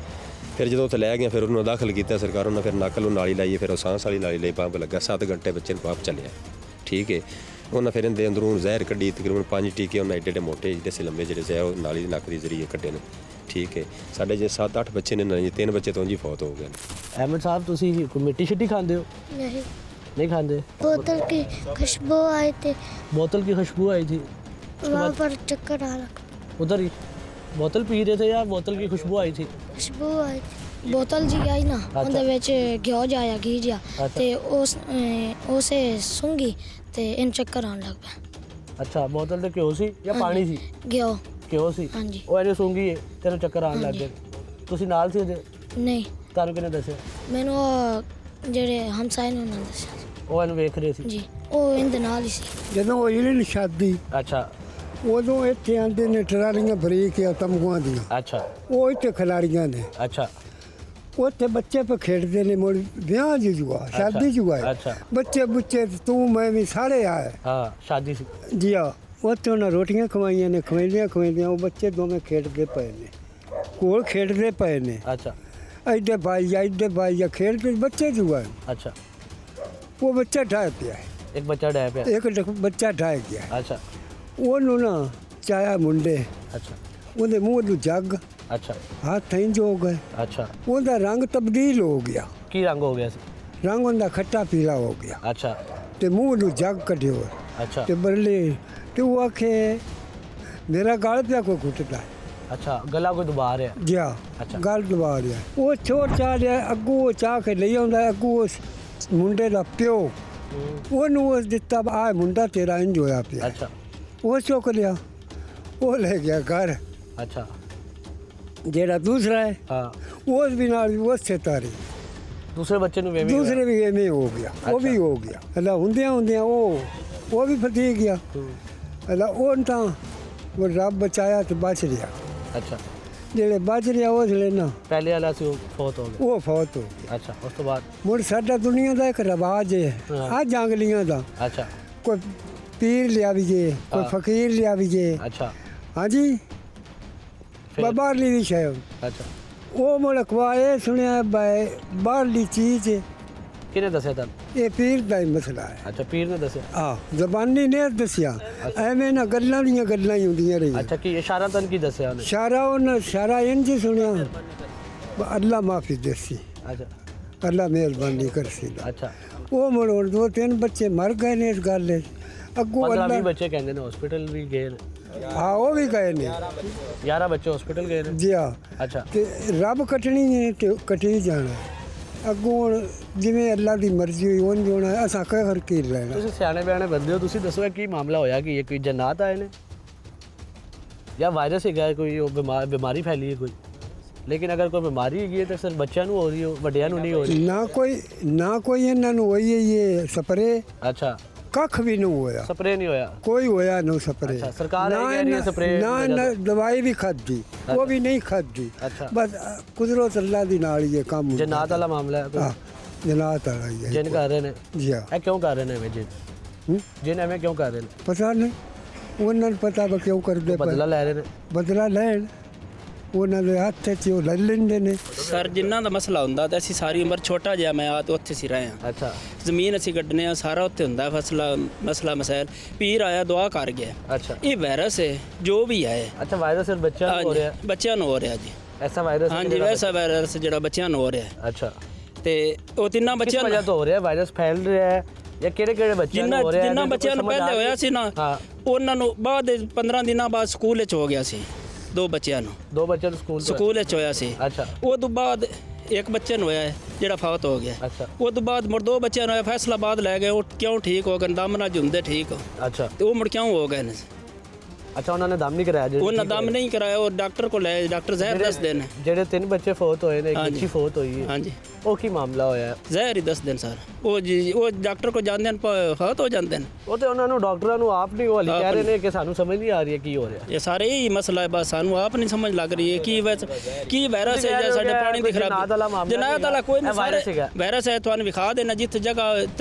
Speaker 5: ਫਿਰ ਜਦੋਂ ਉੱਥੇ ਲੈ ਗਿਆ, ਫਿਰ ਉਹਨੂੰ ਦਾਖਲ ਕੀਤਾ ਸਰਕਾਰਾਂ ਨੇ, ਫਿਰ ਨੱਕ ਨੂੰ ਨਾਲੀ ਲਾਈ, ਫਿਰ ਉਹ ਸਾਂਸ ਵਾਲੀ ਨਾਲੀ ਲਈ ਪੰਪ ਲੱਗਾ, 7 ਘੰਟੇ ਬੱਚੇ ਨੂੰ ਪੰਪ ਚੱਲਿਆ। ਠੀਕ ਹੈ, ਉਹਨਾਂ ਫਿਰ ਇਹਦੇ ਅੰਦਰੋਂ ਜ਼ਹਿਰ ਕੱਢੀ, ਤਕਰੀਬਨ 5 ਟੀਕੇ ਉਹਨਾਂ ਏਡੇ ਮੋਟੇ ਜਿਹੜੇ ਸੀ ਲੰਬੇ ਜਿਹੜੇ ਜ਼ਹਿਰ ਉਹ ਨਾਲੀ ਦੀ ਨੱਕ ਦੀ ਜ਼ਰੀਏ ਕੱਢੇ ਨੇ। ਠੀਕ ਹੈ, ਸਾਡੇ ਜੇ 7-8 ਬੱਚੇ ਨੇ ਨਾ ਜੀ, 3 ਬੱਚੇ ਤੋਂ ਜੀ ਫੌਤ ਹੋ ਗਏ ਨੇ।
Speaker 2: अहमद साहब तुसी कोई मिट्टी शिट्टी खाते हो? नहीं खाते?
Speaker 6: बोतल की खुशबू आई थी,
Speaker 2: बोतल की खुशबू आई थी
Speaker 6: वहाँ पर चक्कर आ रहा,
Speaker 2: उधर ही बोतल पी रहे थे या बोतल की खुशबू आई थी?
Speaker 6: खुशबू आई थी। बोतल जी आई ना, ਉਹਦੇ ਵਿੱਚ ਘਿਓ ਜਾਇਆ ਘੀ ਜਿਹਾ ਤੇ ਉਸੇ ਸੁੰਗੀ ਤੇ ਇਨ ਚੱਕਰ ਆਉਣ ਲੱਗ ਪਿਆ।
Speaker 2: अच्छा बोतल ते घ्यो सी या पानी सी?
Speaker 6: ਘਿਓ
Speaker 2: घ्यो सी।
Speaker 6: ਹਾਂਜੀ।
Speaker 2: ਉਹ ਇਹਨੇ ਸੂੰਗੀ ਤੈਨੂੰ ਚੱਕਰ ਆਉਣ ਲੱਗ ਗਏ? ਤੁਸੀਂ ਨਾਲ ਸੀ ਉਹਦੇ?
Speaker 6: ਨਹੀਂ,
Speaker 2: ਤੁਹਾਨੂੰ ਕਿਹਨੇ ਦੱਸਿਆ?
Speaker 6: ਮੈਨੂੰ ਉਹ ਜਿਹੜੇ ਹਮਸਾਏ ਨੇ ਉਹਨਾਂ ਨੇ ਦੱਸਿਆ
Speaker 2: ਉਹ ਇਹਨੂੰ ਵੇਖ ਰਹੇ ਸੀ?
Speaker 6: ਜੀ, ਉਹ ਇਹਦੇ ਨਾਲ ਹੀ ਸੀ।
Speaker 3: ਜਦੋਂ ਹੋਈ ਨਾ ਸ਼ਾਦੀ,
Speaker 2: ਅੱਛਾ
Speaker 3: ਉਦੋਂ ਇੱਥੇ ਆਉਂਦੇ ਨੇ ਟਰਾਲੀਆਂ ਬਰੀਕ ਆ ਤਮਗੂਆਂ ਦੀਆਂ,
Speaker 2: ਅੱਛਾ
Speaker 3: ਉਹ ਇੱਥੇ ਖਿਲਾੜੀਆਂ ਨੇ,
Speaker 2: ਅੱਛਾ
Speaker 3: ਉੱਥੇ ਬੱਚੇ ਪੇ ਖੇਡਦੇ ਨੇ। ਮੁੜ ਵਿਆਹ ਜੁਆ ਸ਼ਾਦੀ ਜੁਆ
Speaker 2: ਅੱਛਾ।
Speaker 3: ਬੱਚੇ ਬੁੱਚੇ ਤੂੰ ਮੈਂ ਵੀ ਸਾਰੇ ਆਏ
Speaker 2: ਹਾਂ ਸ਼ਾਦੀ ਸੀ?
Speaker 3: ਜੀ ਆ। ਉੱਥੇ ਉਹਨਾਂ ਰੋਟੀਆਂ ਖਵਾਈਆਂ ਨੇ, ਖਵਾਈਆਂ ਉਹ ਬੱਚੇ ਦੋਵੇਂ ਖੇਡਦੇ ਪਏ ਨੇ, ਕੋਲ ਖੇਡਦੇ ਪਏ ਨੇ।
Speaker 2: ਅੱਛਾ
Speaker 3: ਇੱਡੇ ਬਾਈ ਖੇਡਦੇ ਬੱਚੇ ਜੁਆ।
Speaker 2: ਅੱਛਾ
Speaker 3: ਉਹ ਬੱਚਾ ਢਾਹ ਪਿਆ ਹੈ,
Speaker 2: ਇੱਕ ਬੱਚਾ ਡੈ ਪਿਆ?
Speaker 3: ਇੱਕ ਬੱਚਾ ਢਾਹ ਗਿਆ।
Speaker 2: ਅੱਛਾ
Speaker 3: ਉਹਨੂੰ ਨਾ ਚਾਇਆ ਮੁੰਡੇ,
Speaker 2: ਅੱਛਾ
Speaker 3: ਉਹਦੇ ਮੂੰਹ ਨੂੰ ਜੱਗ,
Speaker 2: ਅੱਛਾ
Speaker 3: ਹੱਥ ਇੰਜ ਹੋ ਗਏ,
Speaker 2: ਅੱਛਾ
Speaker 3: ਉਹਦਾ ਰੰਗ ਤਬਦੀਲ ਹੋ ਗਿਆ,
Speaker 2: ਕੀ ਰੰਗ ਹੋ ਗਿਆ ਸੀ?
Speaker 3: ਰੰਗ ਉਹਦਾ ਖੱਟਾ ਪੀਲਾ ਹੋ ਗਿਆ
Speaker 2: ਅੱਛਾ
Speaker 3: ਤੇ ਮੂੰਹ ਨੂੰ ਜੱਗ ਕੱਢਿਓ
Speaker 2: ਅੱਛਾ
Speaker 3: ਤੇ ਬਰਲੇ ਤੇ ਉਹ ਆਖੇ ਮੇਰਾ ਗਲ ਪਿਆ ਕੋਈ ਘੁੱਟਦਾ
Speaker 2: ਅੱਛਾ ਗਲਾ ਕੋਈ ਦਬਾ ਰਿਹਾ?
Speaker 3: ਜਿਆ
Speaker 2: ਅੱਛਾ।
Speaker 3: ਗਲ ਦਬਾ ਰਿਹਾ। ਉਹ ਛੋੜ ਚਾ ਲਿਆ, ਅੱਗੋਂ ਚਾਹ ਕੇ ਲਈ ਆਉਂਦਾ, ਅੱਗੋਂ ਉਸ ਮੁੰਡੇ ਦਾ ਪਿਓ ਉਹਨੂੰ ਉਸ ਦਿੱਤਾ, ਆ ਮੁੰਡਾ ਤੇਰਾ ਇੰਜ ਹੋਇਆ ਪਿਆ।
Speaker 2: ਅੱਛਾ
Speaker 3: ਉਹ ਚੁੱਕ ਲਿਆ, ਉਹ ਲੈ ਗਿਆ ਘਰ।
Speaker 2: ਅੱਛਾ
Speaker 3: ਜਿਹੜਾ ਦੂਸਰਾ ਹੈ
Speaker 2: ਹਾਂ
Speaker 3: ਉਸ ਵੀ ਨਾਲ ਉਸੇ ਤਾਰੀ
Speaker 2: ਦੂਸਰੇ ਬੱਚੇ ਨੂੰ ਵੇਵੇਂ
Speaker 3: ਦੂਸਰੇ ਵੀ ਐਵੇਂ ਹੋ ਗਿਆ, ਉਹ ਵੀ ਹੋ ਗਿਆ। ਅੱਲਾ ਹੁੰਦਿਆਂ ਉਹ ਵੀ ਫਤੀ ਗਿਆ। ਅੱਲਾ ਉਹ ਤਾਂ ਉਹ ਰੱਬ ਬਚਾਇਆ ਤੇ ਬਚ ਰਿਹਾ।
Speaker 2: ਅੱਛਾ
Speaker 3: ਜਿਹੜੇ ਬਚ ਰਿਹਾ ਉਸ ਲਈ ਨਾ
Speaker 2: ਪਹਿਲੇ ਵਾਲਾ ਸੀ ਉਹ ਫੌਤ ਹੋ ਗਿਆ?
Speaker 3: ਉਹ ਫੌਤ ਹੋ ਗਿਆ।
Speaker 2: ਅੱਛਾ ਉਸ ਤੋਂ ਬਾਅਦ?
Speaker 3: ਮੁੜ ਸਾਡਾ ਦੁਨੀਆ ਦਾ ਇੱਕ ਰਿਵਾਜ ਹੈ ਆ ਜੰਗਲੀਆਂ ਦਾ,
Speaker 2: ਅੱਛਾ
Speaker 3: ਕੋਈ ਪੀਰ ਲਿਆ ਵੀ ਜੇ, ਕੋਈ ਫਕੀਰ ਲਿਆ ਵੀ ਜੇ।
Speaker 2: ਅੱਛਾ
Speaker 3: ਹਾਂਜੀ
Speaker 2: ਫਿਰ?
Speaker 3: ਬਾਹਰਲੀ ਵੀ ਸ਼ੈ
Speaker 2: ਅੱਛਾ
Speaker 3: ਉਹ ਮੁੜ ਖਵਾਏ ਸੁਣਿਆ ਬਾਹਰਲੀ ਚੀਜ਼ ਹੈ।
Speaker 2: ਕਿਹਨੇ ਦੱਸਿਆ ਤੁਹਾਨੂੰ?
Speaker 3: ਇਹ ਪੀਰ ਦਾ ਹੀ ਮਸਲਾ ਹੈ।
Speaker 2: ਅੱਛਾ ਪੀਰ ਨੇ ਦੱਸਿਆ?
Speaker 3: ਆ ਜ਼ਬਾਨੀ ਨੇ ਦੱਸਿਆ, ਐਵੇਂ ਨਾ ਗੱਲਾਂ ਦੀਆਂ ਗੱਲਾਂ ਹੀ ਹੁੰਦੀਆਂ ਰਹੀਆਂ।
Speaker 2: ਅੱਛਾ ਕੀ ਇਸ਼ਾਰਾ ਤੁਹਾਨੂੰ ਕੀ ਦੱਸਿਆ ਉਹਨੇ?
Speaker 3: ਇਸ਼ਾਰਾ ਇੰਜ ਸੁਣਿਆ, ਅੱਲਾ ਮਾਫੀ ਦੇਸੀ,
Speaker 2: ਅੱਛਾ
Speaker 3: ਅੱਲਾ ਮਿਹਰਬਾਨੀ ਕਰਸੀ।
Speaker 2: ਅੱਛਾ
Speaker 3: ਉਹ ਮੁੜ ਹੁਣ 2-3 ਬੱਚੇ ਮਰ ਗਏ ਨੇ ਇਸ ਗੱਲ 'ਚ। ਅੱਗੋਂ
Speaker 2: 15-20
Speaker 3: ਅੱਲਾ
Speaker 2: ਬੱਚੇ ਕਹਿੰਦੇ ਨੇ ਹਸਪੀਟਲ ਵੀ ਗਏ ਨੇ?
Speaker 3: ਹਾਂ ਉਹ ਵੀ ਗਏ ਨੇ
Speaker 2: 11 ਬੱਚੇ ਹਸਪੀਟਲ ਗਏ ਨੇ?
Speaker 3: ਜੀ ਆ।
Speaker 2: ਅੱਛਾ
Speaker 3: ਤੇ ਰੱਬ ਕੱਟਣੀ ਹੈ ਤੇ ਕੱਟੀ ਜਾਣਾ। ਅੱਗੋਂ ਹੁਣ ਜਿਵੇਂ ਅੱਲਾ ਦੀ ਮਰਜ਼ੀ ਹੋਈ ਉਂਝ ਹੋਣਾ, ਅਸਾਂ ਕਹਿ ਕੀ ਲੈਣਾ।
Speaker 2: ਤੁਸੀਂ ਸਿਆਣੇ ਬਿਆਣੇ ਬੰਦੇ ਹੋ, ਤੁਸੀਂ ਦੱਸੋ ਇਹ ਕੀ ਮਾਮਲਾ ਹੋਇਆ? ਕਿ ਇਹ ਕੋਈ ਜਨਾਤ ਆਏ ਨੇ ਜਾਂ ਵਾਇਰਸ ਹੈਗਾ ਕੋਈ, ਉਹ ਬਿਮਾਰੀ ਫੈਲੀ ਹੈ ਕੋਈ? ਲੇਕਿਨ ਅਗਰ ਕੋਈ ਬਿਮਾਰੀ ਹੈਗੀ ਹੈ ਤਾਂ ਸਿਰਫ ਬੱਚਿਆਂ ਨੂੰ ਹੋ ਰਹੀ ਹੋ, ਵੱਡਿਆਂ ਨੂੰ ਨਹੀਂ ਹੋ ਰਹੀ?
Speaker 3: ਨਾ ਕੋਈ ਇਹਨਾਂ ਨੂੰ ਹੋਈ ਹੈ ਇਹ ਸਪਰੇ,
Speaker 2: ਅੱਛਾ
Speaker 3: ਕੱਖ ਵੀ ਨਹੀਂ ਹੋਇਆ,
Speaker 2: ਸਪਰੇ ਨਹੀਂ ਹੋਇਆ?
Speaker 3: ਕੋਈ ਹੋਇਆ ਨਹੀਂ ਸਪਰੇ।
Speaker 2: ਅੱਛਾ, ਸਰਕਾਰ ਇਹ ਕਹਿ ਰਹੀ ਹੈ ਸਪਰੇ
Speaker 3: ਨਾ ਦਵਾਈ ਵੀ ਖਾਦੀ, ਉਹ ਵੀ ਨਹੀਂ ਖਾਦੀ।
Speaker 2: ਅੱਛਾ
Speaker 3: ਬਸ ਕੁਦਰਤ ਅੱਲਾ ਦੀ ਨਾਲ ਹੀ ਇਹ ਕੰਮ ਹੁੰਦਾ।
Speaker 2: ਜਨਾਤ ਵਾਲਾ ਮਾਮਲਾ ਹੈ ਕੋਈ?
Speaker 3: ਹਾਂ ਜਨਾਤ ਵਾਲਾ ਹੀ ਹੈ।
Speaker 2: ਜਿਨ ਕਰ ਰਹੇ ਨੇ?
Speaker 3: ਜੀ ਹਾਂ।
Speaker 2: ਇਹ ਕਿਉਂ ਕਰ ਰਹੇ ਨੇ ਐਵੇਂ ਜਿਨ? ਜਿਨ ਐਵੇਂ ਕਿਉਂ ਕਰ ਰਹੇ ਨੇ?
Speaker 3: ਪਤਾ ਨਹੀਂ ਉਹਨਾਂ ਨੂੰ ਪਤਾ ਵਾ ਕਿਉਂ ਕਰਦੇ ਪਏ।
Speaker 2: ਬਦਲਾ ਲੈ ਰਹੇ ਨੇ?
Speaker 3: ਬਦਲਾ ਲੈਣ ਉਹਨਾਂ ਦੇ ਹੱਥ 'ਚ ਉਹ ਲੈ ਲੈਂਦੇ ਨੇ।
Speaker 7: ਸਰ ਜਿਨ੍ਹਾਂ ਦਾ ਮਸਲਾ ਹੁੰਦਾ ਤੇ ਅਸੀਂ ਸਾਰੀ ਉਮਰ ਛੋਟਾ ਜਿਹਾ ਮੈਂ ਆ ਤੇ ਉੱਥੇ ਸੀ ਰਹੇ ਹਾਂ।
Speaker 2: अच्छा
Speaker 7: ਜ਼ਮੀਨ ਅਸੀਂ ਕੱਢਨੇ ਆ ਸਾਰਾ ਉੱਥੇ ਹੁੰਦਾ ਮਸਲਾ ਮਸਾਇਲ। ਪੀਰ ਆਇਆ ਦੁਆ ਕਰ ਗਿਆ।
Speaker 2: अच्छा
Speaker 7: ਇਹ ਵਾਇਰਸ ਹੈ ਜੋ ਵੀ ਹੈ।
Speaker 2: अच्छा वायरस सिर्फ बच्चा हो
Speaker 7: ਹਾਂਜੀ,
Speaker 2: रहा है,
Speaker 7: ਬੱਚਿਆਂ ਨੂੰ ਹੋ ਰਿਹਾ ਜੀ।
Speaker 2: ऐसा वायरस है
Speaker 7: ਹਾਂਜੀ
Speaker 2: कि
Speaker 7: ਵੈਸਾ ਵਾਇਰਸ ਜਿਹੜਾ ਬੱਚਿਆਂ ਨੂੰ ਹੋ ਰਿਹਾ ਹੈ।
Speaker 2: अच्छा
Speaker 7: ਤੇ ਉਹ ਤਿੰਨਾਂ
Speaker 2: किस
Speaker 7: ਬੱਚਿਆਂ
Speaker 2: वजह
Speaker 7: ਨੂੰ
Speaker 2: तो हो रहा है वायरस फैल रहा है या केड़े बच्चे
Speaker 7: ਜਿੰਨਾ
Speaker 2: हो रहा है?
Speaker 7: ਜਿੰਨਾ
Speaker 2: मेरे को
Speaker 7: ਬੱਚਿਆਂ ਨੂੰ
Speaker 2: समझ आ
Speaker 7: ਪਹਿਲੇ
Speaker 2: रही
Speaker 7: ਹੋਇਆ
Speaker 2: है।
Speaker 7: ਸੀ ਨਾ
Speaker 2: हाँ
Speaker 7: ਉਹਨਾਂ ਨੂੰ ਬਾਅਦ 15 ਦਿਨਾਂ ਬਾਅਦ ਸਕੂਲ ਵਿੱਚ ਹੋ ਗਿਆ ਸੀ। 2 ਬੱਚਿਆਂ ਨੂੰ
Speaker 2: 2 बच्चे तो स्कूल
Speaker 7: ਸਕੂਲ ਵਿੱਚ ਹੋਇਆ ਸੀ।
Speaker 2: अच्छा
Speaker 7: ਉਹ ਤੋਂ ਬਾਅਦ ਇੱਕ ਬੱਚੇ ਨੂੰ ਹੋਇਆ ਹੈ ਜਿਹੜਾ ਫੌਤ ਹੋ ਗਿਆ।
Speaker 2: अच्छा
Speaker 7: ਉਹ ਤੋਂ ਬਾਅਦ ਮੁੜ 2 ਬੱਚਿਆਂ ਨੂੰ ਹੋਇਆ, ਫੈਸਲਾਬਾਦ ਲੈ ਗਏ। ਉਹ ਕਿਉਂ ਠੀਕ ਹੋ ਗਏ? ਦਮ ਨਾਲ ਜੁੰਦੇ ਠੀਕ
Speaker 2: अच्छा
Speaker 7: ਤੇ ਉਹ ਮੁੜ ਕਿਉਂ ਹੋ ਗਏ ਨੇ?
Speaker 2: अच्छा उन्होंने दम नहीं कराया जो
Speaker 7: ਉਹਨਾਂ ਦਮ ਨਹੀਂ ਕਰਾਇਆ। ਉਹ ਡਾਕਟਰ ਕੋਲ ਲੈ, ਡਾਕਟਰ ਜ਼ਹਿਰ ਦੱਸਦੇ ਨੇ।
Speaker 2: ਜਿਹੜੇ 3 ਬੱਚੇ ਫੌਤ ਹੋਏ ਨੇ, ਇੱਕ
Speaker 7: ਹਾਂਜੀ।
Speaker 2: ਬੱਚੀ ਫੌਤ ਹੋਈ ਹੈ,
Speaker 7: ਹਾਂਜੀ
Speaker 2: ਉਹ ਕੀ ਮਾਮਲਾ ਹੋਇਆ ਹੈ?
Speaker 7: ਜ਼ਹਿਰ ਹੀ ਦੱਸਦੇ ਨੇ ਸਰ। ਉਹ ਜੀ ਉਹ ਡਾਕਟਰ ਕੋਲ ਜਾਂਦੇ ਨੇ ਫੌਤ ਹੋ ਜਾਂਦੇ ਨੇ।
Speaker 2: ਉਹ ਤੇ ਉਹਨਾਂ ਨੂੰ ਡਾਕਟਰਾਂ ਨੂੰ ਆਪ ਨਹੀਂ ਉਹ ਹਾਲੀ ਕਹਿ ਰਹੇ ਨੇ ਕਿ ਸਾਨੂੰ ਸਮਝ ਨਹੀਂ ਆ ਰਹੀ ਹੈ ਕੀ ਹੋ ਰਿਹਾ।
Speaker 7: ਇਹ ਸਾਰੇ ਹੀ ਮਸਲਾ ਹੈ, ਬਸ ਸਾਨੂੰ ਆਪ ਨਹੀਂ ਸਮਝ ਲੱਗ ਰਹੀ ਹੈ ਕੀ ਵਾਇਰਸ ਹੈ ਜਾਂ ਸਾਡੇ ਪਾਣੀ ਦੀ
Speaker 2: ਜਨਾਤ ਵਾਲਾ ਮਾਮਲਾ
Speaker 7: ਖਰਾਬੀ। ਜਨਾਤ ਵਾਲਾ ਕੋਈ ਨਹੀਂ,
Speaker 2: ਵਾਇਰਸ ਹੈਗਾ।
Speaker 7: ਵਾਇਰਸ ਹੈ। ਤੁਹਾਨੂੰ ਵਿਖਾ ਦੇਣਾ ਜਿੱਥੇ ਜਗ੍ਹਾ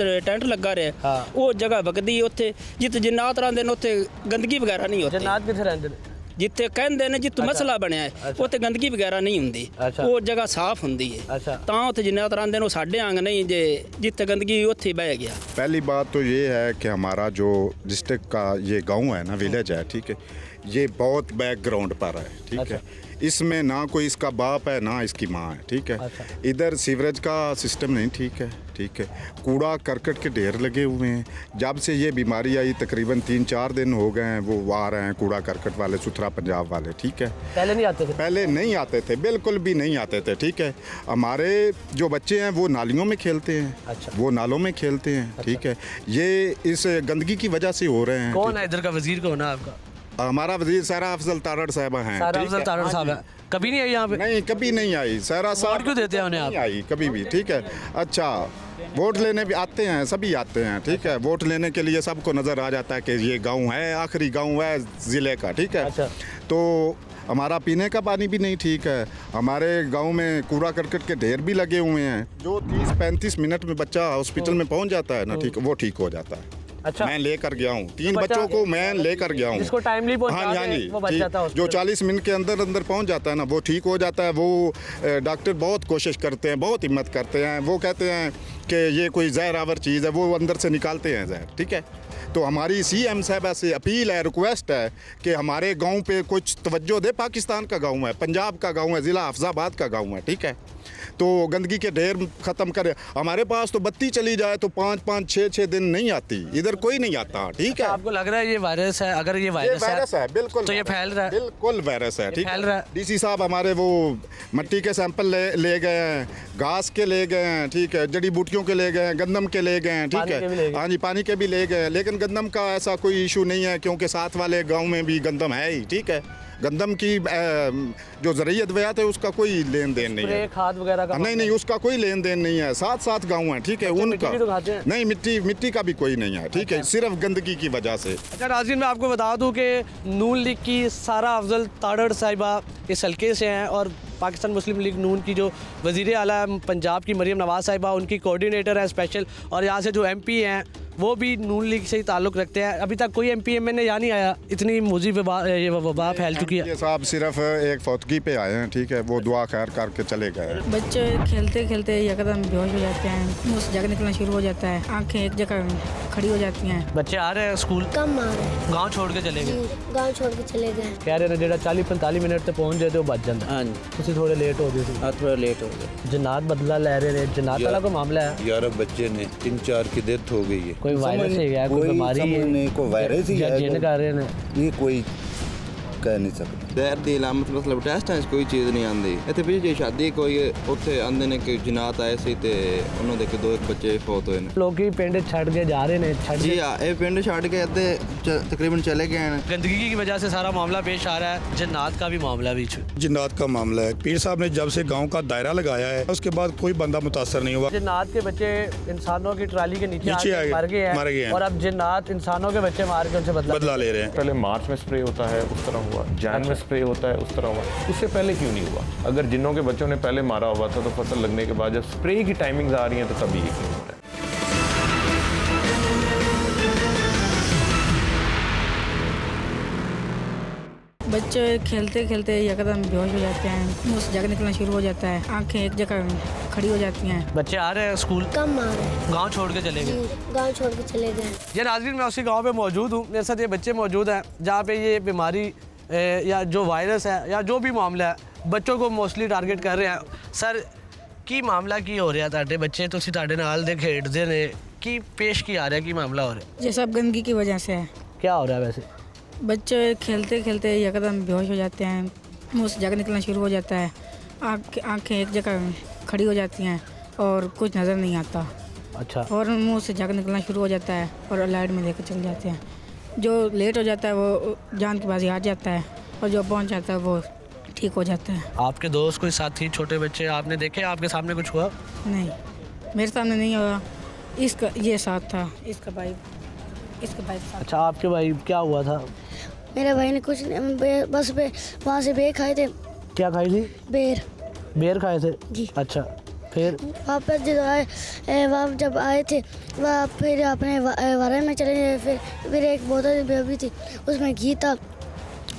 Speaker 7: ਟੈਂਟ ਲੱਗਾ ਰਿਹਾ
Speaker 2: ਹਾਂ।
Speaker 7: ਉਹ ਜਗ੍ਹਾ ਵਗਦੀ ਉੱਥੇ ਜਿੱਥੇ ਜਿੰਨਾਤ ਰਹਿੰਦੇ ਨੇ ਉੱਥੇ ਗੰਦਗੀ ਵਗੈਰਾ ਨਹੀਂ ਹੁੰਦੀ।
Speaker 2: ਜਨਾਤ ਕਿੱਥੇ ਰਹਿੰਦੇ ਨੇ?
Speaker 7: ਜਿੱਥੇ ਕਹਿੰਦੇ ਨੇ ਜਿੱਥੇ ਮਸਲਾ ਬਣਿਆ ਹੈ ਉੱਥੇ ਗੰਦਗੀ ਵਗੈਰਾ ਨਹੀਂ ਹੁੰਦੀ।
Speaker 2: ਅੱਛਾ।
Speaker 7: ਉਹ ਜਗ੍ਹਾ ਸਾਫ਼ ਹੁੰਦੀ ਹੈ
Speaker 2: अच्छा
Speaker 7: ਤਾਂ ਉੱਥੇ ਜਿੰਨਾਤ ਰਹਿੰਦੇ ਨੇ। ਉਹ ਸਾਡੇ ਆਂਗ ਨਹੀਂ ਜੇ ਜਿੱਥੇ ਗੰਦਗੀ ਉੱਥੇ ਹੀ ਬਹਿ ਗਿਆ।
Speaker 4: पहली बात तो ये है कि हमारा जो डिस्ट्रिक्ट का ये गांव है ना, विलेज है, ठीक है, ये बहुत बैकग्राउंड पर है, ठीक है। इसमें ना कोई इसका बाप है ना इसकी माँ है, ठीक है।
Speaker 2: अच्छा।
Speaker 4: इधर सीवरेज का सिस्टम नहीं ठीक है, ठीक है। कूड़ा करकट के ढेर लगे हुए हैं। जब से ये बीमारी आई तकरीबन 3-4 दिन हो गए हैं वो आ रहे हैं कूड़ा करकट वाले, सुथरा पंजाब वाले, ठीक है।
Speaker 2: पहले नहीं आते थे?
Speaker 4: पहले नहीं आते थे, बिल्कुल भी नहीं आते थे, ठीक है। हमारे जो बच्चे हैं वो नालियों में खेलते हैं।
Speaker 2: अच्छा।
Speaker 4: वो नालों में खेलते हैं, ठीक है। ये इस गंदगी की वजह से हो रहे हैं।
Speaker 2: कौन है इधर का वजीर? कौन है आपका?
Speaker 4: हमारा वजीर सारा अफजल तारड़ साहबा हैं,
Speaker 2: सारा
Speaker 4: ठीक
Speaker 2: अफजल
Speaker 4: है।
Speaker 2: तारड़
Speaker 4: हाँ
Speaker 2: साहब
Speaker 4: जी।
Speaker 2: है। कभी नहीं आई यहाँ पे?
Speaker 4: नहीं, कभी नहीं आई। सारा
Speaker 2: वोट क्यों देते हैं उन्हें आप?
Speaker 4: नहीं आई कभी भी, ठीक है। अच्छा, वोट लेने भी आते हैं, सभी आते हैं, ठीक है। वोट लेने के लिए सबको नज़र आ जाता है कि ये गांव है, आखिरी गांव है ज़िले का, ठीक है।
Speaker 2: अच्छा।
Speaker 4: तो हमारा पीने का पानी भी नहीं ठीक है। हमारे गांव में कूड़ा करकट के ढेर भी लगे हुए हैं। जो 30-35 मिनट में बच्चा हॉस्पिटल में पहुंच जाता है ना, ठीक, वो ठीक हो जाता है।
Speaker 2: अच्छा।
Speaker 4: मैं लेकर गया हूँ 3
Speaker 2: बच्चा-
Speaker 4: बच्चों को मैं लेकर गया हूँ।
Speaker 2: जिसको टाइमली पहुंचा
Speaker 4: हाँ जी, हाँ
Speaker 2: के
Speaker 4: जी,
Speaker 2: वो बच
Speaker 4: ठीक।
Speaker 2: जाता है
Speaker 4: जो
Speaker 2: हॉस्पिटल।
Speaker 4: 40 मिनट के अंदर अंदर पहुंच जाता है ना, वो ठीक हो जाता है। वो डॉक्टर बहुत कोशिश करते हैं, बहुत हिम्मत करते हैं। वो कहते हैं कि ये कोई जहर आवर चीज़ है, वो अंदर से निकालते हैं जहर, ठीक है। तो हमारी CM साहब से अपील है, रिक्वेस्ट है कि हमारे गांव पे कुछ तवज्जो दे। पाकिस्तान का गांव है, पंजाब का गांव है, ज़िला हफ्ज़ाबाद का गांव है, ठीक है। तो गंदगी के ढेर ख़त्म करे। हमारे पास तो बत्ती चली जाए तो 5-5, 6-6 दिन नहीं आती, इधर कोई नहीं आता, ठीक है।
Speaker 2: आपको लग रहा है ये वायरस है? अगर ये
Speaker 4: ये
Speaker 2: वायरस
Speaker 4: वायरस है, बिल्कुल
Speaker 2: तो ये
Speaker 4: वायरस
Speaker 2: फैल रहा है?
Speaker 4: बिल्कुल वायरस है, ठीक
Speaker 2: फैल रहा है?
Speaker 4: DC साहब हमारे वो मिट्टी के सैंपल ले गए हैं, घास के ले गए हैं, ठीक है, जड़ी बूटियों के ले गए हैं, गंदम के ले गए हैं, ठीक
Speaker 2: पानी के भी ले
Speaker 4: है।
Speaker 2: गए।
Speaker 4: हाँ जी, पानी के भी ले गए हैं, लेकिन गंदम का ऐसा कोई इशू नहीं है क्योंकि साथ वाले गांव में भी गंदम है ही, ठीक है। गंदम की जो ज़रिए अद्वियात है उसका कोई लेन देन नहीं
Speaker 2: स्प्रे
Speaker 4: है।
Speaker 2: खाद वगैरह का?
Speaker 4: नहीं नहीं, उसका कोई लेन देन नहीं है। साथ गांव है, ठीक है।
Speaker 2: बच्चे
Speaker 4: उनका
Speaker 2: मिट्टी भी तो खाते हैं?
Speaker 4: नहीं, मिट्टी का भी कोई नहीं है, ठीक है, सिर्फ गंदगी की वजह से।
Speaker 2: अच्छा नाज़रीन, मैं आपको बता दूं कि नून लीग की सारा अफजल तारड़ साहिबा इस हल्के से हैं और पाकिस्तान मुस्लिम लीग नून की जो वज़ीर आला पंजाब की मरीम नवाज़ साहिबा उनकी कोऑर्डिनेटर है स्पेशल, और यहाँ से जो MP हैं वो भी नून लीग से ही ताल्लुक़ रखते हैं। अभी तक कोई MP MN यहाँ नहीं आया, इतनी मुज़ी वबा फैल चुकी है।
Speaker 4: ये साहब सिर्फ एक फौतगी पे आए हैं, ठीक है, वो दुआ खैर करके चले गए।
Speaker 8: बच्चे खेलते खेलते एकदम बेहोश हो जाते हैं, मुंह से जग निकलना शुरू हो जाता है, आंखें एक जगह खड़ी हो जाती हैं।
Speaker 2: बच्चे आ रहे हैं स्कूल?
Speaker 6: कम आ रहे हैं
Speaker 2: गाँव छोड़ के चले गए?
Speaker 6: जी, गाँव छोड़ के चले गए।
Speaker 2: कह रहे हैं जेड़ा 40-45 मिनट से पहुँच जाते वो बच जाता।
Speaker 7: ਹਾਂਜੀ
Speaker 2: ਤੁਸੀਂ ਥੋੜੇ ਲੇਟ ਹੋ ਗਏ ਸੀ।
Speaker 7: ਆ ਥੋੜਾ ਲੇਟ ਹੋ ਗਏ।
Speaker 2: जन्नात बदला ले रहे हैं, जन्नात वाला कोई मामला है?
Speaker 9: 11 बच्चे ने 3-4 की डेथ हो गई है।
Speaker 2: कोई वायरस है, कोई बीमारी है,
Speaker 9: कोई वायरस ही
Speaker 2: या
Speaker 9: है,
Speaker 2: जिन कर रहे हैं?
Speaker 9: ये कोई कह नहीं सकता।
Speaker 10: ਜ਼ਹਿਰ ਦੀ ਅਲਾਮਤ ਮਤਲਬ ਟੈਸਟਾਂ 'ਚ ਕੋਈ ਚੀਜ਼ ਨਹੀਂ ਆਉਂਦੀ। ਇੱਥੇ ਪਿੱਛੇ ਜੇ ਸ਼ਾਦੀ ਕੋਈ ਉੱਥੇ ਆਂਦੇ ਨੇ ਕਿ ਜਨਾਤ ਆਏ ਸੀ ਤੇ ਉਹਨਾਂ ਦੇ 2 ਬੱਚੇ ਫੌਤ ਹੋਏ ਨੇ।
Speaker 2: ਲੋਕੀ ਪਿੰਡ ਛੱਡ ਕੇ ਜਾ ਰਹੇ ਨੇ, ਛੱਡ
Speaker 10: ਜੀ ਹਾਂ, ਇਹ ਪਿੰਡ ਛੱਡ ਕੇ ਅੱਧੇ ਤਕਰੀਬਨ चले गए हैं।
Speaker 2: गंदगी की वजह से सारा मामला पेश आ रहा है। जन्नात का भी मामला भी
Speaker 11: जन्नात का मामला है। पीर साहब ने जब से गांव का दायरा लगाया है उसके बाद कोई बंदा मुतासर नहीं हुआ।
Speaker 2: जन्नात के बच्चे इंसानों की ट्राली के नीचे
Speaker 11: नीचे
Speaker 2: आके
Speaker 11: आ गए,
Speaker 2: मर गए हैं
Speaker 11: और
Speaker 2: अब जन्नात इंसानों के बच्चे मार के उनसे
Speaker 11: बदला ले रहे हैं।
Speaker 12: पहले मार्च में स्प्रे होता है उस तरह हुआ, जैन में स्प्रे होता है उस तरह हुआ, उससे पहले क्यों नहीं हुआ? अगर जिन्हों के बच्चों ने पहले मारा हुआ था तो फसल लगने के बाद जब स्प्रे की टाइमिंग्स आ रही हैं तो तभी ये क्यों हो रहा है?
Speaker 8: बच्चे खेलते खेलते एकदम बेहोश हो जाते हैं, मुंह से जग निकलना शुरू हो जाता है, आंखें एक जगह खड़ी हो जाती हैं।
Speaker 2: बच्चे आ रहे हैं स्कूल?
Speaker 6: कम आ रहे हैं।
Speaker 2: गांव छोड़ के चले गए?
Speaker 6: गांव छोड़ के चले गए।
Speaker 2: ये नाज़रीन, मैं उसी गांव पे मौजूद हूँ। मेरे साथ ये बच्चे मौजूद हैं जहाँ पे ये बीमारी या जो वायरस है या जो भी मामला है बच्चों को मोस्टली टारगेट कर रहे हैं। सर की मामला की हो रहा है? बच्चे तो तुहाडे नाल दे खेडदे ने, की पेश की आ रहा है, की मामला हो रहा है?
Speaker 8: ये सब गंदगी की वजह से है।
Speaker 2: क्या हो रहा है वैसे?
Speaker 8: बच्चे खेलते खेलते एकदम बेहोश हो जाते हैं, मुंह से जग निकलना शुरू हो जाता है, आंखें एक जगह खड़ी हो जाती हैं और कुछ नज़र नहीं आता।
Speaker 2: अच्छा।
Speaker 8: और मुंह से जग निकलना शुरू हो जाता है और लाइट में लेकर चल जाते हैं। जो लेट हो जाता है वो जान की बाजी हार जाता है और जो पहुंच जाता है वो ठीक हो जाता है।
Speaker 2: आपके दोस्त कोई साथी छोटे बच्चे आपने देखे? आपके सामने कुछ हुआ?
Speaker 8: नहीं, मेरे सामने नहीं हुआ। इसका ये साथ था, इसका भाई साथ।
Speaker 2: अच्छा, आपके भाई क्या हुआ था?
Speaker 6: मेरे भाई ने कुछ बस वहाँ से बेर खाए थे।
Speaker 2: क्या खाई थी? बेर खाए थे
Speaker 6: जी।
Speaker 2: अच्छा, फिर
Speaker 6: वापस जब आए जब आए थे वह फिर अपने वारे में चले गए। फिर एक बोतल भी थी, उसमें घी था,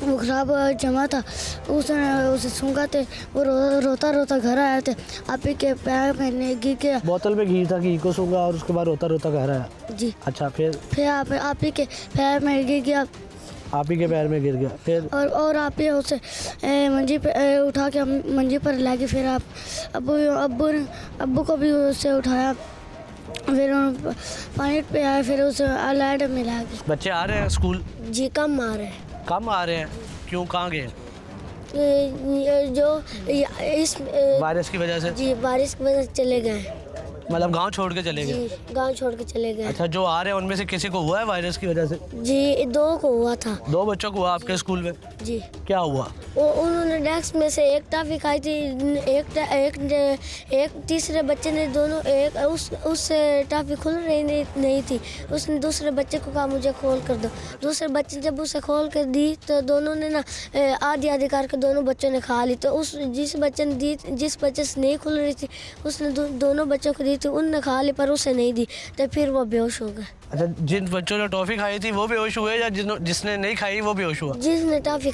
Speaker 6: वो ख़राब जमा था। उसने उसे सूंघा थे, वो रोता रोता घर आए थे। आप ही के पैर में गिर गया।
Speaker 2: बोतल में घी था, घी को सूंघा और उसके बाद रोता रोता घर आया?
Speaker 6: जी।
Speaker 2: अच्छा, फिर
Speaker 6: आप ही के पैर में गिर गया।
Speaker 2: आप ही के पैर में गिर गया, फिर? और
Speaker 6: आप ही उसे मंजी पे उठा के मंजी पर ला के फिर आप अब्बू को भी उससे उठाया, फिर पानी पे आए, फिर उसे लाइट में ला के।
Speaker 2: बच्चे आ रहे हैं स्कूल?
Speaker 6: जी, कम आ रहे हैं।
Speaker 2: कम आ रहे हैं? क्यों, कहाँ गए?
Speaker 6: जो इस
Speaker 2: बारिश की वजह से?
Speaker 6: जी, बारिश की वजह से चले गए।
Speaker 2: मतलब गांव छोड़ के चले गए?
Speaker 6: जी, गांव छोड़ के चले गए।
Speaker 2: अच्छा, जो आ रहे हैं उनमें से किसी को हुआ है वायरस की वजह से?
Speaker 6: जी, 2 को हुआ था।
Speaker 2: 2 बच्चों को हुआ आपके स्कूल में?
Speaker 6: जी।
Speaker 2: क्या हुआ?
Speaker 6: उन्होंने डेस्क में से एक टॉफी खाई थी, एक तीसरे बच्चे ने दोनों उस टॉफी खुल रही नहीं थी। उसने दूसरे बच्चे को कहा मुझे खोल कर दो। दूसरे बच्चे जब उसे खोल कर दी तो दोनों ने ना आधी आधी करके दोनों बच्चों ने खा ली। तो जिस बच्चे से नहीं खुल रही थी उसने दोनों बच्चों को दी थी, उनने खा ली पर उसे नहीं दी, तो फिर वो बेहोश हो गए।
Speaker 2: अच्छा, जिन बच्चों ने टॉफी खाई थी वो बेहोश हुए या जिसने नहीं खाई वो बेहोश हुआ?
Speaker 6: जिसने टॉफी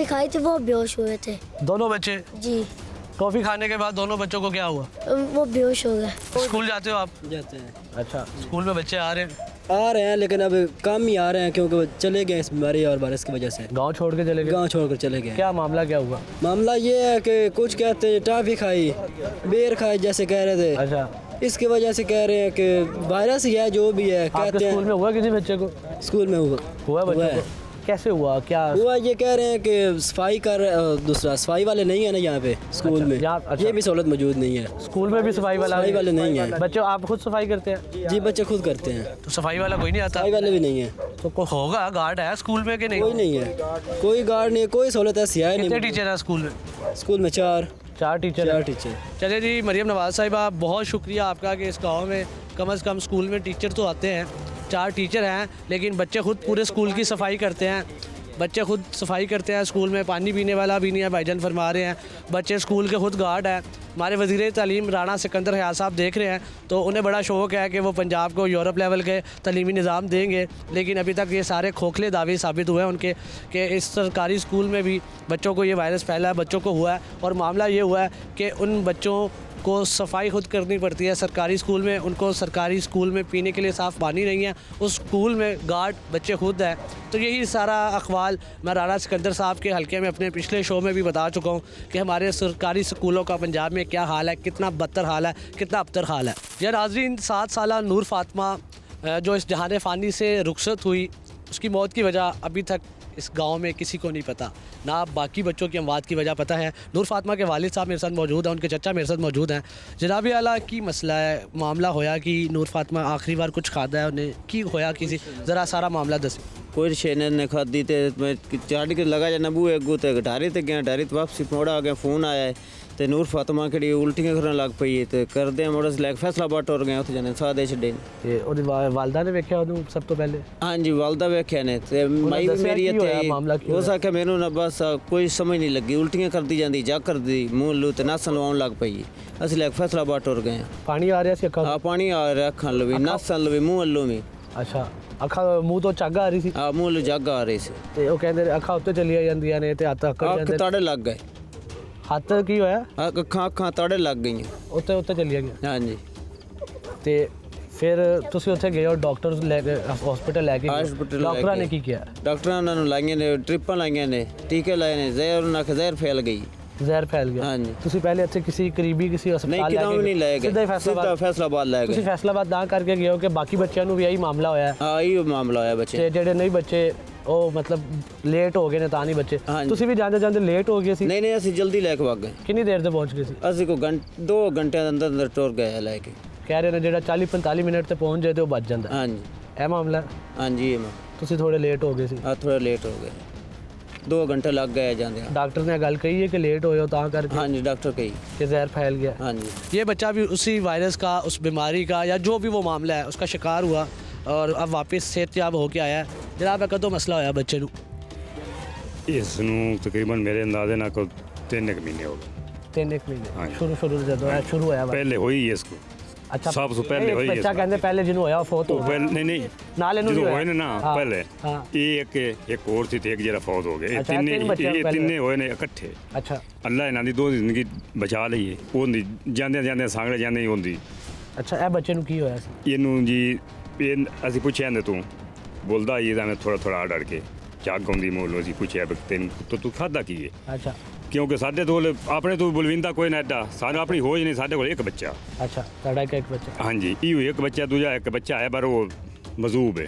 Speaker 6: खाई थी वो बेहोश हुए थे।
Speaker 2: दोनों बच्चे?
Speaker 6: जी।
Speaker 2: टॉफी खाने के बाद दोनों बच्चों को क्या हुआ?
Speaker 6: वो बेहोश हो गए।
Speaker 2: स्कूल जाते हो आप?
Speaker 13: जाते हैं।
Speaker 2: अच्छा, स्कूल में बच्चे आ रहे हैं
Speaker 13: लेकिन अब कम ही आ रहे हैं क्योंकि वो चले गए इस बीमारी और बारिश की वजह से।
Speaker 2: गांव छोड़ के चले गए?
Speaker 13: गांव छोड़ कर चले गए।
Speaker 2: क्या मामला क्या हुआ?
Speaker 13: मामला ये है कि कुछ कहते हैं टॉफी खाई, बेर खाई जैसे कह रहे थे।
Speaker 2: अच्छा,
Speaker 13: इसकी वजह से कह रहे हैं कि वायरस ही है, जो भी है कहते हैं।
Speaker 2: स्कूल में हुआ किसी बच्चे को?
Speaker 13: स्कूल में हुआ
Speaker 2: बच्चे को? कैसे हुआ, क्या
Speaker 13: हुआ? ये कह रहे हैं कि सफाई वाले नहीं है ना यहाँ पे स्कूल में।
Speaker 2: अच्छा।
Speaker 13: ये भी सहूलत मौजूद नहीं है
Speaker 2: स्कूल में भी सफाई वाले
Speaker 13: नहीं है।
Speaker 2: बच्चे आप खुद सफाई करते हैं?
Speaker 13: जी, बच्चे खुद करते हैं।
Speaker 2: तो सफाई वाला कोई नहीं आता?
Speaker 13: सफाई वाले भी नहीं है।
Speaker 2: तो होगा, गार्ड है स्कूल में कि नहीं?
Speaker 13: कोई नहीं है, कोई गार्ड नहीं, कोई सहूलत ऐसी है नहीं।
Speaker 2: कितने टीचर है स्कूल में?
Speaker 13: स्कूल में 4
Speaker 2: टीचर।
Speaker 13: चलिए
Speaker 2: जी, मरियम नवाज साहिबा, बहुत शुक्रिया आपका कि इस गाँव में कम से कम स्कूल में टीचर तो आते हैं। 4 टीचर हैं, लेकिन बच्चे खुद पूरे स्कूल की सफाई करते हैं। बच्चे खुद सफाई करते हैं स्कूल में, पानी पीने वाला भी नहीं है, भाईजान फरमा रहे हैं। बच्चे स्कूल के खुद गार्ड हैं। हमारे वज़ीर तालीम राणा सिकंदर हयात साहब देख रहे हैं तो उन्हें बड़ा शौक़ है कि वो पंजाब को यूरोप लेवल के तालीमी निज़ाम देंगे, लेकिन अभी तक ये सारे खोखले दावे साबित हुए हैं उनके कि इस सरकारी स्कूल में भी बच्चों को ये वायरस फैला है, बच्चों को हुआ है। और मामला ये हुआ है कि उन बच्चों को सफाई खुद करनी पड़ती है सरकारी स्कूल में। उनको सरकारी स्कूल में पीने के लिए साफ़ पानी नहीं है, उस स्कूल में गार्ड बच्चे खुद हैं। तो यही सारा अखबाल मैं राणा सिकंदर साहब के हल्के में अपने पिछले शो में भी बता चुका हूँ कि हमारे सरकारी स्कूलों का पंजाब में क्या हाल है, कितना बदतर हाल है, कितना अबतर हाल है। यह नाज़रीन, 7 साला नूर फातिमा जो इस जहान फ़ानी से रुखसत हुई, उसकी मौत की वजह अभी तक इस गांव में किसी को नहीं पता, ना बाकी बच्चों की अमवात की वजह पता है। नूर फातिमा के वालिद साहब मेरे साथ मौजूद हैं, उनके चचा मेरे साथ मौजूद हैं। जनाब आला की मसला है, मामला होया कि नूर फातिमा आखिरी बार कुछ खाता है उन्हें की होया किसी, ज़रा सारा मामला दस।
Speaker 14: कोई शेने ने खादी थे, मैं चाट के लगा जाना बूहे अगू तो ढारी ते गया, ढारी तो वापसी मोड़ा आ गया, फोन आया है तो नूर फातिमा के उल्टियाँ करने लग पई है तो कर दे मोड़ा से लैक फैसलाबाद टुर गए उत्थे जाने सादे छड्डे।
Speaker 2: ते ओदी वालदा ने वेख्या उन्हें सब तो पहले?
Speaker 14: हाँ जी, वालदा वेख्या ने ते माई भी मेरी इत्थे उस आखे मैनू ना बस कोई समझ नहीं लगी, उल्टियाँ करदी जांदी, जा करदी, मूँह लू ते नस लवाउण लग पई। असि लैक फैसलाबाद टुर गए।
Speaker 2: पानी आ रहा सी अखां?
Speaker 14: हाँ, पानी आ रहा अखां लवी, नस लवी, मूँह अल्लों भी।
Speaker 2: ਅੱਛਾ ਅੱਖਾਂ ਮੂੰਹ ਤੋਂ ਝੱਗ ਆ ਰਹੀ ਸੀ
Speaker 14: ਆ ਮੂੰਹ ਨੂੰ ਜੱਗ ਆ ਰਹੀ ਸੀ
Speaker 2: ਤੇ ਉਹ ਕਹਿੰਦੇ ਅੱਖਾਂ ਉੱਤੇ ਚਲੀਆਂ ਜਾਂਦੀਆਂ ਨੇ ਤੇ ਹੱਥ ਅੱਕੜ
Speaker 14: ਅੱਖ
Speaker 2: ਜਾਂਦੇ
Speaker 14: ਤਾੜੇ ਲੱਗ ਗਏ
Speaker 2: ਹੱਥ ਕੀ ਹੋਇਆ
Speaker 14: ਅੱਖਾਂ ਤਾੜੇ ਲੱਗ ਗਈਆਂ
Speaker 2: ਉੱਤੇ ਉੱਤੇ ਚਲੀਆਂ ਗਈਆਂ
Speaker 14: ਹਾਂਜੀ
Speaker 2: ਤੇ ਫਿਰ ਤੁਸੀਂ ਉੱਥੇ ਗਏ ਹੋ ਡਾਕਟਰ ਲੈ ਕੇ ਹਸਪੀਟਲ ਲੈ ਕੇ ਗਏ।
Speaker 14: ਹਸਪੀਟਲ
Speaker 2: ਡਾਕਟਰਾਂ ਨੇ ਕੀ ਕਿਹਾ
Speaker 14: ਡਾਕਟਰਾਂ ਨੇ ਉਹਨਾਂ ਨੂੰ ਲਾਈਆਂ ਨੇ ਟ੍ਰਿਪਾਂ ਲਾਈਆਂ ਨੇ ਟੀਕੇ ਲਾਏ ਨੇ ਜ਼ਹਿਰ ਉਹਨਾਂ ਕੇ ਜ਼ਹਿਰ ਫੈਲ ਗਈ
Speaker 2: ਜ਼ਹਿਰ ਫੈਲ ਗਿਆ
Speaker 14: ਹਾਂਜੀ
Speaker 2: ਤੁਸੀਂ ਪਹਿਲੇ ਇੱਥੇ ਕਿਸੇ ਕਰੀਬੀ ਕਿਸੇ
Speaker 14: ਨਹੀਂ
Speaker 2: ਹਸਪਤਾਲ
Speaker 14: ਕਿਦੋਂ ਵੀ ਨਹੀਂ ਲੈ
Speaker 2: ਸਿੱਧਾ ਹੀ
Speaker 14: ਗਏ ਸਿੱਧਾ ਫੈਸਲਾਬਾਦ ਲੈ
Speaker 2: ਤੁਸੀਂ
Speaker 14: ਗਏ
Speaker 2: ਫੈਸਲਾਬਾਦ ਨਾ ਕਰਕੇ ਗਏ ਹੋ ਕਿ ਬਾਕੀ ਬੱਚਿਆਂ ਨੂੰ ਵੀ ਇਹੀ ਮਾਮਲਾ ਹੋਇਆ ਹੈ
Speaker 14: ਹਾਂ ਇਹੋ ਮਾਮਲਾ ਹੋਇਆ ਬੱਚੇ
Speaker 2: ਤੇ ਜਿਹੜੇ ਨਹੀਂ ਬੱਚੇ ਉਹ ਮਤਲਬ ਲੇਟ ਹੋ ਗਏ ਨੇ ਤਾਂ ਨਹੀਂ ਬੱਚੇ
Speaker 14: ਹਾਂਜੀ।
Speaker 2: ਤੁਸੀਂ ਵੀ ਜਾਂਦੇ ਜਾਂਦੇ ਲੇਟ ਹੋ ਗਏ ਸੀ
Speaker 14: ਨਹੀਂ ਨਹੀਂ ਅਸੀਂ ਜਲਦੀ ਲੈ ਕੇ ਵਗ ਗਏ
Speaker 2: ਕਿੰਨੀ ਦੇਰ ਤੇ ਪਹੁੰਚ ਗਏ ਸੀ
Speaker 14: ਅਸੀਂ ਕੋ 2 ਘੰਟਿਆਂ ਦੇ ਅੰਦਰ ਅੰਦਰ ਟੁਰ ਗਏ ਲੈ ਕੇ
Speaker 2: ਕਹਿ ਰਹੇ ਨੇ ਜਿਹੜਾ 40-45 ਮਿੰਟ ਤੇ ਪਹੁੰਚ ਜਾਏ ਤੇ ਉਹ ਬਚ ਜਾਂਦਾ ਹੈ।
Speaker 14: ਹਾਂਜੀ
Speaker 2: ਇਹ ਮਾਮਲਾ ਹੈ?
Speaker 14: ਹਾਂਜੀ ਇਹ
Speaker 2: ਤੁਸੀਂ ਥੋੜੇ ਲੇਟ ਹੋ ਗਏ ਸੀ
Speaker 14: ਆ ਥੋੜਾ ਲੇਟ ਹੋ ਗਏ 2 घंटे लग गए जाते हैं
Speaker 2: डॉक्टर ने गल कही है कि लेट हो तो करके
Speaker 14: हाँ जी डॉक्टर कही
Speaker 2: कि जहर फैल गया
Speaker 14: हाँ जी
Speaker 2: ये बच्चा भी उसी वायरस का उस बीमारी का या जो भी वो मामला है उसका शिकार हुआ और अब वापस सेहतयाब होके आया है जनाब कदों मसला होया बच्चे नू
Speaker 11: ਇਸ ਨੂੰ ਤਕਰੀਬਨ ਮੇਰੇ ਅੰਦਾਜ਼ੇ ਨਾਲ ਕੋਈ 3 ਮਹੀਨੇ ਹੋ ਗਏ
Speaker 2: 3 महीने
Speaker 11: हाँ।
Speaker 2: शुरू जदों शुरू होया
Speaker 11: ਪਹਿਲੇ ਹੋਈ ਇਸ ਕੋ
Speaker 2: अच्छा
Speaker 11: सब से पहले
Speaker 2: एक
Speaker 11: होई है
Speaker 2: बच्चा
Speaker 11: इस
Speaker 2: कहते पहले जिन्हों होया फौत हो गया
Speaker 11: ਨਹੀਂ ਨਹੀਂ
Speaker 2: नाल इन्हू
Speaker 11: ਜਦੋਂ
Speaker 2: भी
Speaker 11: ਹੋਏ ਨੇ ਨਾ
Speaker 2: हाँ,
Speaker 11: ਪਹਿਲੇ
Speaker 2: हाँ।
Speaker 11: ਇਹ ਇੱਕ ਹੋਰ ਸੀ ਤੇ ਇੱਕ ਜਿਹੜਾ ਫੌਤ ਹੋ ਗਏ ਇਹ
Speaker 2: ਅੱਛਾ,
Speaker 11: ਤਿੰਨੇ
Speaker 2: ਤਿੰਨ ਬੱਚੇ
Speaker 11: ਇਹ
Speaker 2: ਪਹਿਲੇ
Speaker 11: ਤਿੰਨੇ ਹੋਏ ਨੇ ਇਕੱਠੇ
Speaker 2: अच्छा
Speaker 11: ਅੱਲਾ ਇਹਨਾਂ ਦੀ ਦੋ ਜ਼ਿੰਦਗੀ ਬਚਾ ਲਈਏ ਉਹਦੀ ਜਾਂਦੇ ਜਾਂਦੇ ਸਾਂਗਲੇ ਜਾਂਦੇ ਹੀ ਹੁੰਦੀ
Speaker 2: अच्छा ਇਹ ਬੱਚੇ ਨੂੰ ਕੀ ਹੋਇਆ ਸੀ
Speaker 11: ਇਹਨੂੰ ਜੀ ਇਹ ਅਸੀਂ ਪੁੱਛਿਆ ਨੇ ਤੂੰ ਬੋਲਦਾ ਇਹ ਤਾਂ ਮੈਂ ਥੋੜਾ ਥੋੜਾ ਡਰ ਕੇ ਝੱਗ ਆਉਂਦੀ ਮੋਲੋ ਅਸੀਂ ਪੁੱਛਿਆ ਵੀ ਤੈਨੂੰ ਤੂੰ ਖਾਦਾ ਕੀ ਹੈ
Speaker 2: अच्छा
Speaker 11: ਕਿਉਂਕਿ ਸਾਡੇ ਕੋਲ ਆਪਣੇ ਤੋਂ ਬਲਵਿੰਦਾ ਕੋਈ ਨਾ ਐਡਾ ਸਾਨੂੰ ਆਪਣੀ ਹੋਜ ਨਹੀਂ ਸਾਡੇ ਕੋਲ ਇੱਕ ਬੱਚਾ
Speaker 2: अच्छा ਤੁਹਾਡਾ ਇੱਕ ਬੱਚਾ
Speaker 11: ਹਾਂਜੀ ਇਹੋ ਇੱਕ ਬੱਚਾ ਦੂਜਾ ਇੱਕ ਬੱਚਾ ਹੈ ਪਰ ਉਹ ਮਜ਼ੂਬ ਹੈ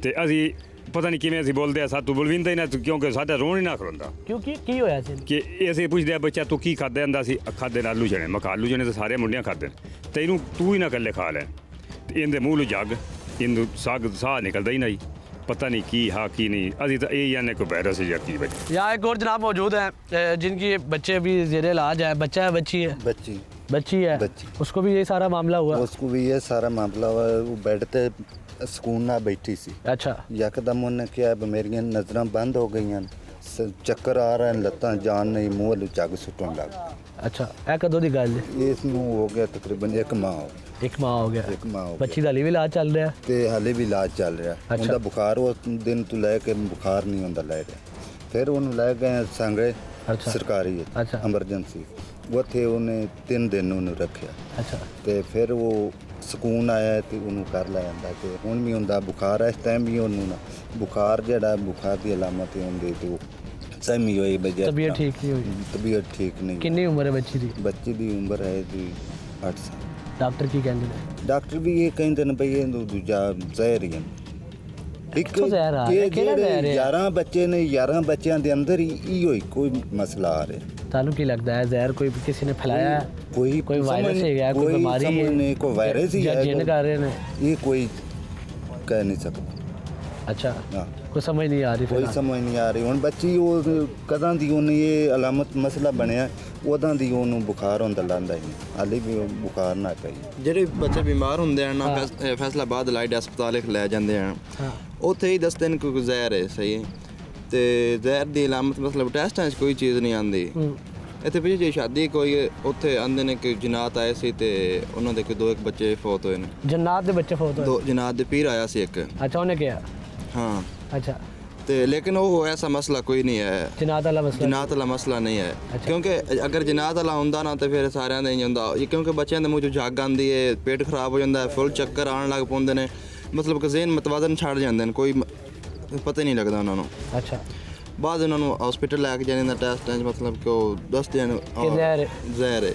Speaker 11: ਤੇ ਅਸੀਂ ਪਤਾ ਨਹੀਂ ਕਿਵੇਂ ਅਸੀਂ ਬੋਲਦੇ ਆ ਸਾਤੂ ਬਲਵਿੰਦਾ ਹੀ ਨਾ ਕਿਉਂਕਿ ਸਾਡਾ ਰੋਣ ਹੀ ਨਾ ਖਲੋਂਦਾ
Speaker 2: ਕਿਉਂਕਿ ਕੀ ਹੋਇਆ ਸੀ
Speaker 11: ਕਿ ਅਸੀਂ ਪੁੱਛਦੇ ਆ ਬੱਚਾ ਤੂੰ ਕੀ ਖਾਂਦਾ ਹੁੰਦਾ ਸੀ ਖਾਦੇ ਨਾਲ ਆਲੂ ਚਣੇ ਮੈਂ ਕਿਹਾ ਆਲੂ ਚਣੇ ਤਾਂ ਸਾਰੇ ਮੁੰਡਿਆਂ ਖਾਂਦੇ ਨੇ ਤੇ ਇਹਨੂੰ ਤੂੰ ਹੀ ਨਾ ਇਕੱਲੇ ਖਾ ਲੈ ਤੇ ਇਹਦੇ ਮੂੰਹ ਨੂੰ ਜੱਗ ਇਹਨੂੰ ਸਾਹ ਨਿਕਲਦਾ ਹੀ ਨਹੀਂ पता नहीं की हाँ की नहीं अभी तो यही यानी कोई वायरस है या की वजह।
Speaker 2: यहाँ एक और जनाब मौजूद हैं जिनकी बच्चे भी ज़ेर इलाज है बच्चा है बच्ची है बच्ची है उसको भी यही सारा मामला हुआ
Speaker 9: उसको भी ये सारा मामला हुआ वो बेड पे सुकून ना बैठी सी
Speaker 2: अच्छा
Speaker 9: यकदम उन्हें क्या है मेरी नज़र बंद हो गई चक्कर आ रहे हैं लत्तां जान नहीं मुँह वालू जग सुटन लग
Speaker 2: अच्छा ਇਹ ਕਦੋਂ ਦੀ ਗੱਲ ਹੈ
Speaker 9: इसनू हो गया तकरीबन 1 माह हो
Speaker 2: ਇੱਕ ਮਾਹ ਹੋ ਗਿਆ
Speaker 9: 1 माह हो
Speaker 2: ਬੱਚੀ ਦਾ ਹਾਲੇ ਵੀ ਇਲਾਜ ਚੱਲ ਰਿਹਾ
Speaker 9: ਤੇ ਹਾਲੇ ਵੀ ਇਲਾਜ ਚੱਲ ਰਿਹਾ ਉਹਦਾ ਬੁਖਾਰ ਉਸ ਦਿਨ ਤੋਂ ਲੈ ਕੇ ਬੁਖਾਰ ਨਹੀਂ ਹੁੰਦਾ ਲੈ ਰਿਹਾ ਫਿਰ ਉਹਨੂੰ ਲੈ ਗਏ ਸੰਗਰੇ ਸਰਕਾਰੀ ਐਮਰਜੈਂਸੀ ਉੱਥੇ ਉਹਨੇ 3 ਦਿਨ ਉਹਨੂੰ ਰੱਖਿਆ
Speaker 2: ਅੱਛਾ
Speaker 9: ਤੇ ਫਿਰ ਉਹ ਸਕੂਨ ਆਇਆ ਤੇ ਉਹਨੂੰ ਕਰ ਲਿਆ ਜਾਂਦਾ ਤੇ ਹੁਣ ਵੀ ਹੁੰਦਾ ਬੁਖਾਰ ਇਸ ਟਾਈਮ ਵੀ ਉਹਨੂੰ ਨਾ ਬੁਖਾਰ ਜਿਹੜਾ ਬੁਖਾਰ ਦੀ ਅਲਾਮਤ ਹੁੰਦੀ ਤੇ ਸਹਿਮੀ ਹੋਈ ਬਜਾ
Speaker 2: ਤਬੀਅਤ ਠੀਕ ਨਹੀਂ ਹੋਈ
Speaker 9: ਤਬੀਅਤ ਠੀਕ ਨਹੀਂ
Speaker 2: ਕਿੰਨੀ ਉਮਰ ਹੈ
Speaker 9: ਬੱਚੀ ਦੀ ਉਮਰ ਹੈ ਜੀ 8 ਸਾਲ
Speaker 2: ਡਾਕਟਰ ਕੀ ਕਹਿੰਦੇ ਨੇ
Speaker 9: ਡਾਕਟਰ ਵੀ ਇਹ ਕਹਿੰਦੇ ਨੇ ਬਈ ਇਹਨੂੰ ਦੂਜਾ ਜ਼ਹਿਰ ਹੀ ਹੈ ਇੱਕ
Speaker 2: ਜ਼ਹਿਰ ਆ ਰਿਹਾ ਕਿਹੜਾ ਜ਼ਹਿਰ ਹੈ
Speaker 9: 11 ਬੱਚੇ ਨੇ 11 ਬੱਚਿਆਂ ਦੇ ਅੰਦਰ ਹੀ ਇਹੋ ਹੀ ਕੋਈ ਮਸਲਾ ਆ ਰਿਹਾ
Speaker 2: ਤੁਹਾਨੂੰ ਕੀ ਲੱਗਦਾ ਹੈ ਜ਼ਹਿਰ ਕੋਈ ਕਿਸੇ ਨੇ ਫੈਲਾਇਆ ਹੈ
Speaker 9: ਕੋਈ
Speaker 2: ਵਾਇਰਸ ਹੈ ਕੋਈ ਬਿਮਾਰੀ ਹੈ
Speaker 9: ਨਹੀਂ ਕੋਈ ਵਾਇਰਸ ਹੀ ਹੈ
Speaker 2: ਜਿੰਨ ਕਰ ਰਹੇ ਨੇ
Speaker 9: ਇਹ ਕੋਈ ਕਹਿ ਨਹੀਂ ਸਕਦਾ
Speaker 2: अच्छा
Speaker 9: हाँ
Speaker 2: कोई समझ नहीं आ रही
Speaker 9: कोई समझ नहीं आ रही ਹੁਣ ਬੱਚੀ ਉਹ ਕਦਾਂ ਦੀ ਉਹਨੇ ਇਹ ਅਲਾਮਤ ਮਸਲਾ ਬਣਿਆ ਉਦਾਂ ਦੀ ਉਹਨੂੰ ਬੁਖਾਰ ਹੁੰਦਾ ਲਾਂਦਾ ਹੀ ਹਾਲੇ ਵੀ ਉਹ ਬੁਖਾਰ ਨਾ ਕਈ
Speaker 10: ਜਿਹੜੇ ਬੱਚੇ ਬਿਮਾਰ ਹੁੰਦੇ ਹਨ ਨਾ ਫੈਸਲਾਬਾਦ ਲਾਈਟ ਹਸਪਤਾਲ ਲੈ ਜਾਂਦੇ ਹਨ ਉੱਥੇ ਹੀ ਦੱਸਦੇ ਨੇ ਕੋਈ ਜ਼ਹਿਰ ਹੈ ਸਹੀ ਤੇ ਜ਼ਹਿਰ ਦੀ ਅਲਾਮਤ ਮਤਲਬ ਟੈਸਟਾਂ 'ਚ ਕੋਈ ਚੀਜ਼ ਨਹੀਂ ਆਉਂਦੀ ਇੱਥੇ ਪਿੱਛੇ ਜੇ ਸ਼ਾਦੀ ਕੋਈ ਉੱਥੇ ਆਂਦੇ ਨੇ ਕਿ ਜਨਾਤ ਆਏ ਸੀ ਤੇ ਉਹਨਾਂ ਦੇ ਕੋਈ 2 ਬੱਚੇ ਫੌਤ ਹੋਏ ਨੇ
Speaker 2: ਜਨਾਤ ਦੇ ਬੱਚੇ ਫੌਤ ਹੋਏ
Speaker 10: 2 ਜਨਾਤ ਦੇ ਪੀਰ ਆਇਆ ਸੀ ਇੱਕ
Speaker 2: ਅੱਛਾ ਉਹਨੇ ਕਿਹਾ
Speaker 10: हाँ
Speaker 2: अच्छा
Speaker 10: तो लेकिन वो ऐसा मसला कोई नहीं है
Speaker 2: जनात वाला मसला
Speaker 10: नहीं है अच्छा। क्योंकि अगर जनात वाला होंदा ना तो फिर सारे नहीं होंदा क्योंकि बच्चों के मूँह जग आती है पेट खराब हो जाता है फुल चक्कर आने लग पाते हैं मतलब कि जहन मतवाजन छड़ जाते हैं कोई पता ही नहीं लगता उन्होंने
Speaker 2: अच्छा
Speaker 10: बाद उन्होंने हॉस्पिटल लैके जाने टेस्ट मतलब कि दसते हैं जहर है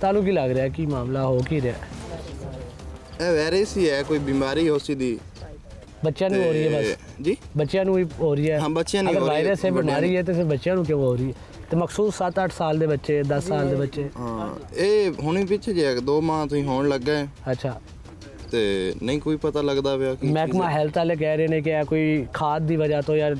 Speaker 2: तानू की लग रहा है कि मामला हो की
Speaker 10: रहा वायरस ही है कोई बीमारी हो सी दी
Speaker 2: ਬੱਚਿਆਂ ਨੂੰ ਹੋ ਰਹੀ ਹੈ ਬਸ
Speaker 10: ਜੀ
Speaker 2: ਬੱਚਿਆਂ ਨੂੰ ਹੀ ਹੋ ਰਹੀ ਹੈ
Speaker 10: ਹਾਂ ਬੱਚਿਆਂ ਨੂੰ
Speaker 2: ਅਗਰ ਵਾਇਰਸ ਹੈ ਬਿਮਾਰੀ ਹੈ ਤੇ ਫਿਰ ਬੱਚਿਆਂ ਨੂੰ ਕਿਉਂ ਹੋ ਰਹੀ ਹੈ ਤੇ ਮਖਸੂਸ 7-8 ਸਾਲ ਦੇ ਬੱਚੇ 10 ਸਾਲ ਦੇ ਬੱਚੇ
Speaker 10: ਹਾਂ ਇਹ ਹੁਣੇ ਪਿੱਛੇ ਜੇ 2 ਮਾਹ ਤੋਂ ਹੀ ਹੋਣ ਲੱਗਾ ਹੈ
Speaker 2: ਅੱਛਾ
Speaker 10: ਤੇ ਨਹੀਂ ਕੋਈ ਪਤਾ ਲੱਗਦਾ ਪਿਆ ਕਿ
Speaker 2: ਮਹਿਕਮਾ ਹੈਲਥ ਵਾਲੇ ਕਹਿ ਰਹੇ ਨੇ ਕਿ ਇਹ ਕੋਈ ਖਾਦ ਦੀ ਵਜ੍ਹਾ ਤੋਂ ਜਾਂ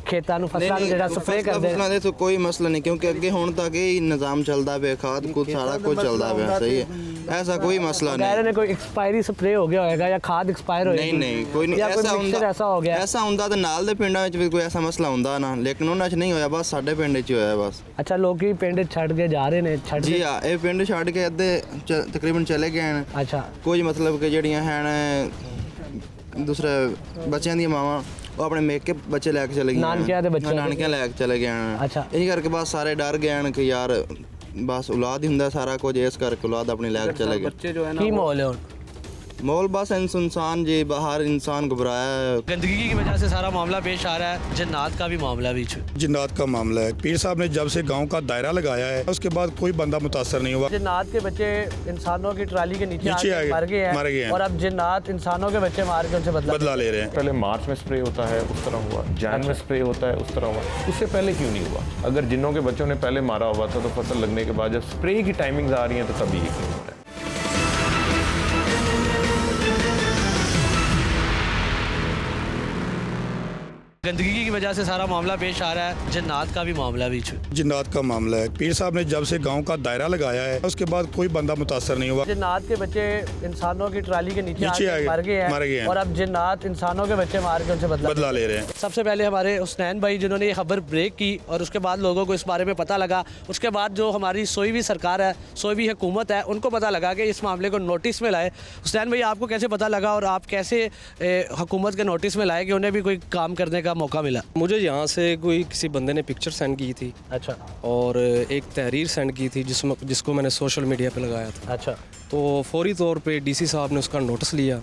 Speaker 2: ਖੇਤਾਂ ਨੂੰ ਫਸਲਾਂ ਨੂੰ ਜਿਹੜਾ ਸਪਰੇਅ ਕਰਦੇ
Speaker 10: ਫਸਲਾਂ ਦੇ ਤੋਂ ਕੋਈ ਮਸਲਾ ਨਹੀਂ ਕਿਉਂਕਿ ਅੱਗੇ ਹੁਣ ਤੱਕ ਇਹ ਨਿਜ਼ਾਮ ਚੱਲਦਾ ਪਿਆ ਖਾਦ ਕੋ ਸਾਰਾ ਕੁਝ ਚੱਲਦਾ ਪਿਆ ਸਹੀ ਹੈ ऐसा कोई मसला नहीं
Speaker 2: कह रहे ने कोई एक्सपायरी स्प्रे हो गया होगा या खाद एक्सपायर हो
Speaker 10: नहीं कोई नहीं
Speaker 2: ऐसा हो गया
Speaker 10: ऐसा ਹੁੰਦਾ ਤੇ ਨਾਲ ਦੇ ਪਿੰਡਾਂ ਵਿੱਚ ਵੀ ਕੋਈ ਐਸਾ ਮਸਲਾ ਹੁੰਦਾ ਨਾ ਲੇਕਿਨ ਉਹਨਾਂ 'ਚ ਨਹੀਂ ਹੋਇਆ ਬਸ ਸਾਡੇ ਪਿੰਡ 'ਚ ਹੋਇਆ ਬਸ
Speaker 2: ਅੱਛਾ ਲੋਕੀ ਪਿੰਡ ਛੱਡ ਕੇ ਜਾ ਰਹੇ ਨੇ
Speaker 10: ਜੀ ਆ ਇਹ ਪਿੰਡ ਛੱਡ ਕੇ ਅੱਧੇ ਤਕਰੀਬਨ ਚਲੇ ਗਏ ਹਨ
Speaker 2: ਅੱਛਾ
Speaker 10: ਕੁਝ ਮਤਲਬ ਕਿ ਜਿਹੜੀਆਂ ਹਨ दूसरे बच्चों दी मावां ਉਹ ਆਪਣੇ ਮੇਕੇ ਬੱਚੇ ਲੈ ਕੇ ਚਲੇ ਗਏ
Speaker 2: ਨਾਨਕਿਆਂ ਦੇ ਬੱਚੇ
Speaker 10: ਨਾਨਕਿਆਂ ਲੈ ਕੇ ਚਲੇ ਗਏ ਹਨ
Speaker 2: ਅੱਛਾ
Speaker 10: ਇਹ ਕਰਕੇ ਬਸ ਸਾਰੇ ਡਰ ਗਏ ਹਨ ਕਿ ਯਾਰ ਬਸ ਔਲਾਦ ਹੀ ਹੁੰਦਾ ਸਾਰਾ ਕੁਝ ਇਸ ਕਰਕੇ ਔਲਾਦ ਆਪਣੀ ਲੈ ਕੇ ਚਲੇ ਗਏ
Speaker 2: ਕੀ ਮਾਹੌਲ ਹੈ ਹੁਣ
Speaker 10: माहौल बस इंसान जी बाहर इंसान घबराया है
Speaker 2: गंदगी की वजह से सारा मामला पेश आ रहा है जन्नात का भी मामला बीच
Speaker 15: जन्नात का मामला है पीर साहब ने जब से गांव का दायरा लगाया है उसके बाद कोई बंदा मुतासर नहीं हुआ
Speaker 2: जन्नात के बच्चे इंसानों की ट्राली के नीचे
Speaker 15: आ
Speaker 2: मर गए हैं और अब जन्नात इंसानों के बच्चे मार के उनसे बदला
Speaker 15: ले रहे हैं।
Speaker 12: पहले मार्च में स्प्रे होता है उस तरह हुआ, जैन में स्प्रे होता है उस तरह हुआ, उससे पहले क्यों नहीं हुआ? अगर जिन्हों के बच्चों ने पहले मारा हुआ था तो फसल लगने के बाद जब स्प्रे की टाइमिंग्स आ रही हैं तो तभी ये क्यों हो रहा है?
Speaker 2: गंदगी की वजह से सारा मामला पेश आ रहा है जन्नात का भी मामला बीच
Speaker 15: जन्नात का मामला है पीर साहब ने जब से गांव का दायरा लगाया है उसके बाद कोई बंदा मुतासर नहीं हुआ।
Speaker 2: जन्नात के बच्चे इंसानों की ट्राली के नीचे मर गए हैं और अब जन्नात इंसानों के बच्चे मार के उनसे बदला ले रहे हैं। सबसे पहले हमारे हुसनैन भाई जिन्होंने ये खबर ब्रेक की और उसके बाद लोगों को इस बारे में पता लगा, उसके बाद जो हमारी सोई हुई सरकार है, सोई हुई हुकूमत है, उनको पता लगा कि इस मामले को नोटिस में लाए। हुसनैन भाई आपको कैसे पता लगा और आप कैसे हुकूमत के नोटिस में लाए कि उन्हें भी कोई काम करने का मौका मिला?
Speaker 16: मुझे यहाँ से कोई किसी बंदे ने पिक्चर सेंड की थी।
Speaker 2: अच्छा।
Speaker 16: और एक तहरीर सेंड की थी जिसको मैंने सोशल मीडिया पे लगाया था।
Speaker 2: अच्छा।
Speaker 16: तो फौरी तौर पे डीसी साहब ने उसका नोटिस लिया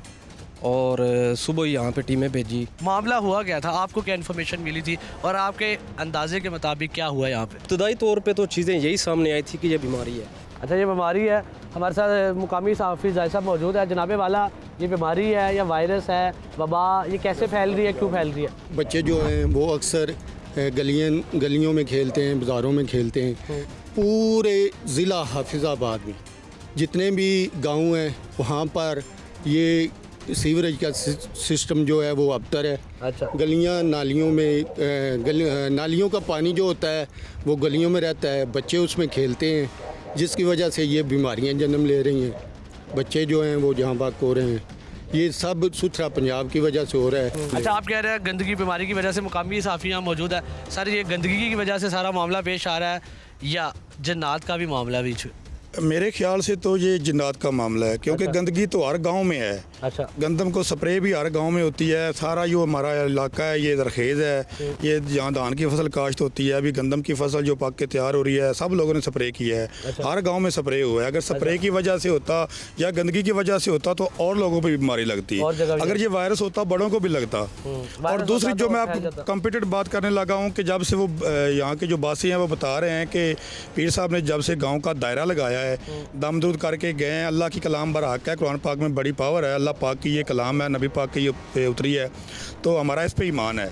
Speaker 16: और सुबह ही यहाँ पे टीमें भेजी।
Speaker 2: मामला हुआ क्या था, आपको क्या इन्फॉर्मेशन मिली थी और आपके अंदाजे के मुताबिक क्या हुआ यहाँ पे?
Speaker 16: इब्तदाई तौर पे तो चीज़ें यही सामने आई थी कि ये बीमारी है।
Speaker 2: अच्छा, ये बीमारी है। हमारे साथ मुकामी सहाफ़ी जाहिद साहब मौजूद है। जनाबे वाला, ये बीमारी है या वायरस है, वबा, ये कैसे फैल रही है, क्यों फैल रही है?
Speaker 17: बच्चे जो हैं वो अक्सर गलियों में खेलते हैं, बाज़ारों में खेलते हैं। पूरे ज़िला हाफिज़ाबाद में जितने भी गांव हैं वहाँ पर ये सीवरेज का सिस्टम जो है वो अबतर है।
Speaker 2: अच्छा।
Speaker 17: गलियाँ नालियों में नालियों का पानी जो होता है वो गलियों में रहता है, बच्चे उसमें खेलते हैं जिसकी वजह से ये बीमारियां जन्म ले रही हैं। बच्चे जो हैं वो जहाँ बाग हो रहे हैं, ये सब सुथरा पंजाब की वजह से हो रहा है।
Speaker 2: अच्छा, आप कह रहे हैं गंदगी बीमारी की वजह से मुकामी सहाफ़ी यहाँ मौजूद है। सर, ये गंदगी की वजह से सारा मामला पेश आ रहा है या जन्नात का भी मामला बीच?
Speaker 15: मेरे ख्याल से तो ये जन्नात का मामला है क्योंकि गंदगी तो हर गांव में है।
Speaker 2: अच्छा।
Speaker 15: गंदम को स्प्रे भी हर गांव में होती है। सारा जो हमारा इलाका है ये दरखेज़ है, ये जहाँ धान की फसल काश्त होती है, अभी गंदम की फसल जो पक के तैयार हो रही है, सब लोगों ने स्प्रे किया है।
Speaker 2: अच्छा।
Speaker 15: हर गांव में स्प्रे हुआ है। अगर स्प्रे की वजह से होता या गंदगी की वजह से होता तो और लोगों पर बीमारी लगती। अगर ये वायरस होता बड़ों को भी लगता। और दूसरी जो मैं आप कम्पिटेड बात करने लगा हूँ कि जब से वो यहाँ के जो बासी हैं वो बता रहे हैं कि पीर साहब ने जब से गाँव का दायरा लगाया है, दमदूद करके गए हैं। अल्लाह की कलाम बरहक है, कुरान पाक में बड़ी पावर है, अल्लाह पाक की ये कलाम है, नबी पाक की ये उतरी है, तो हमारा इस पे ईमान है।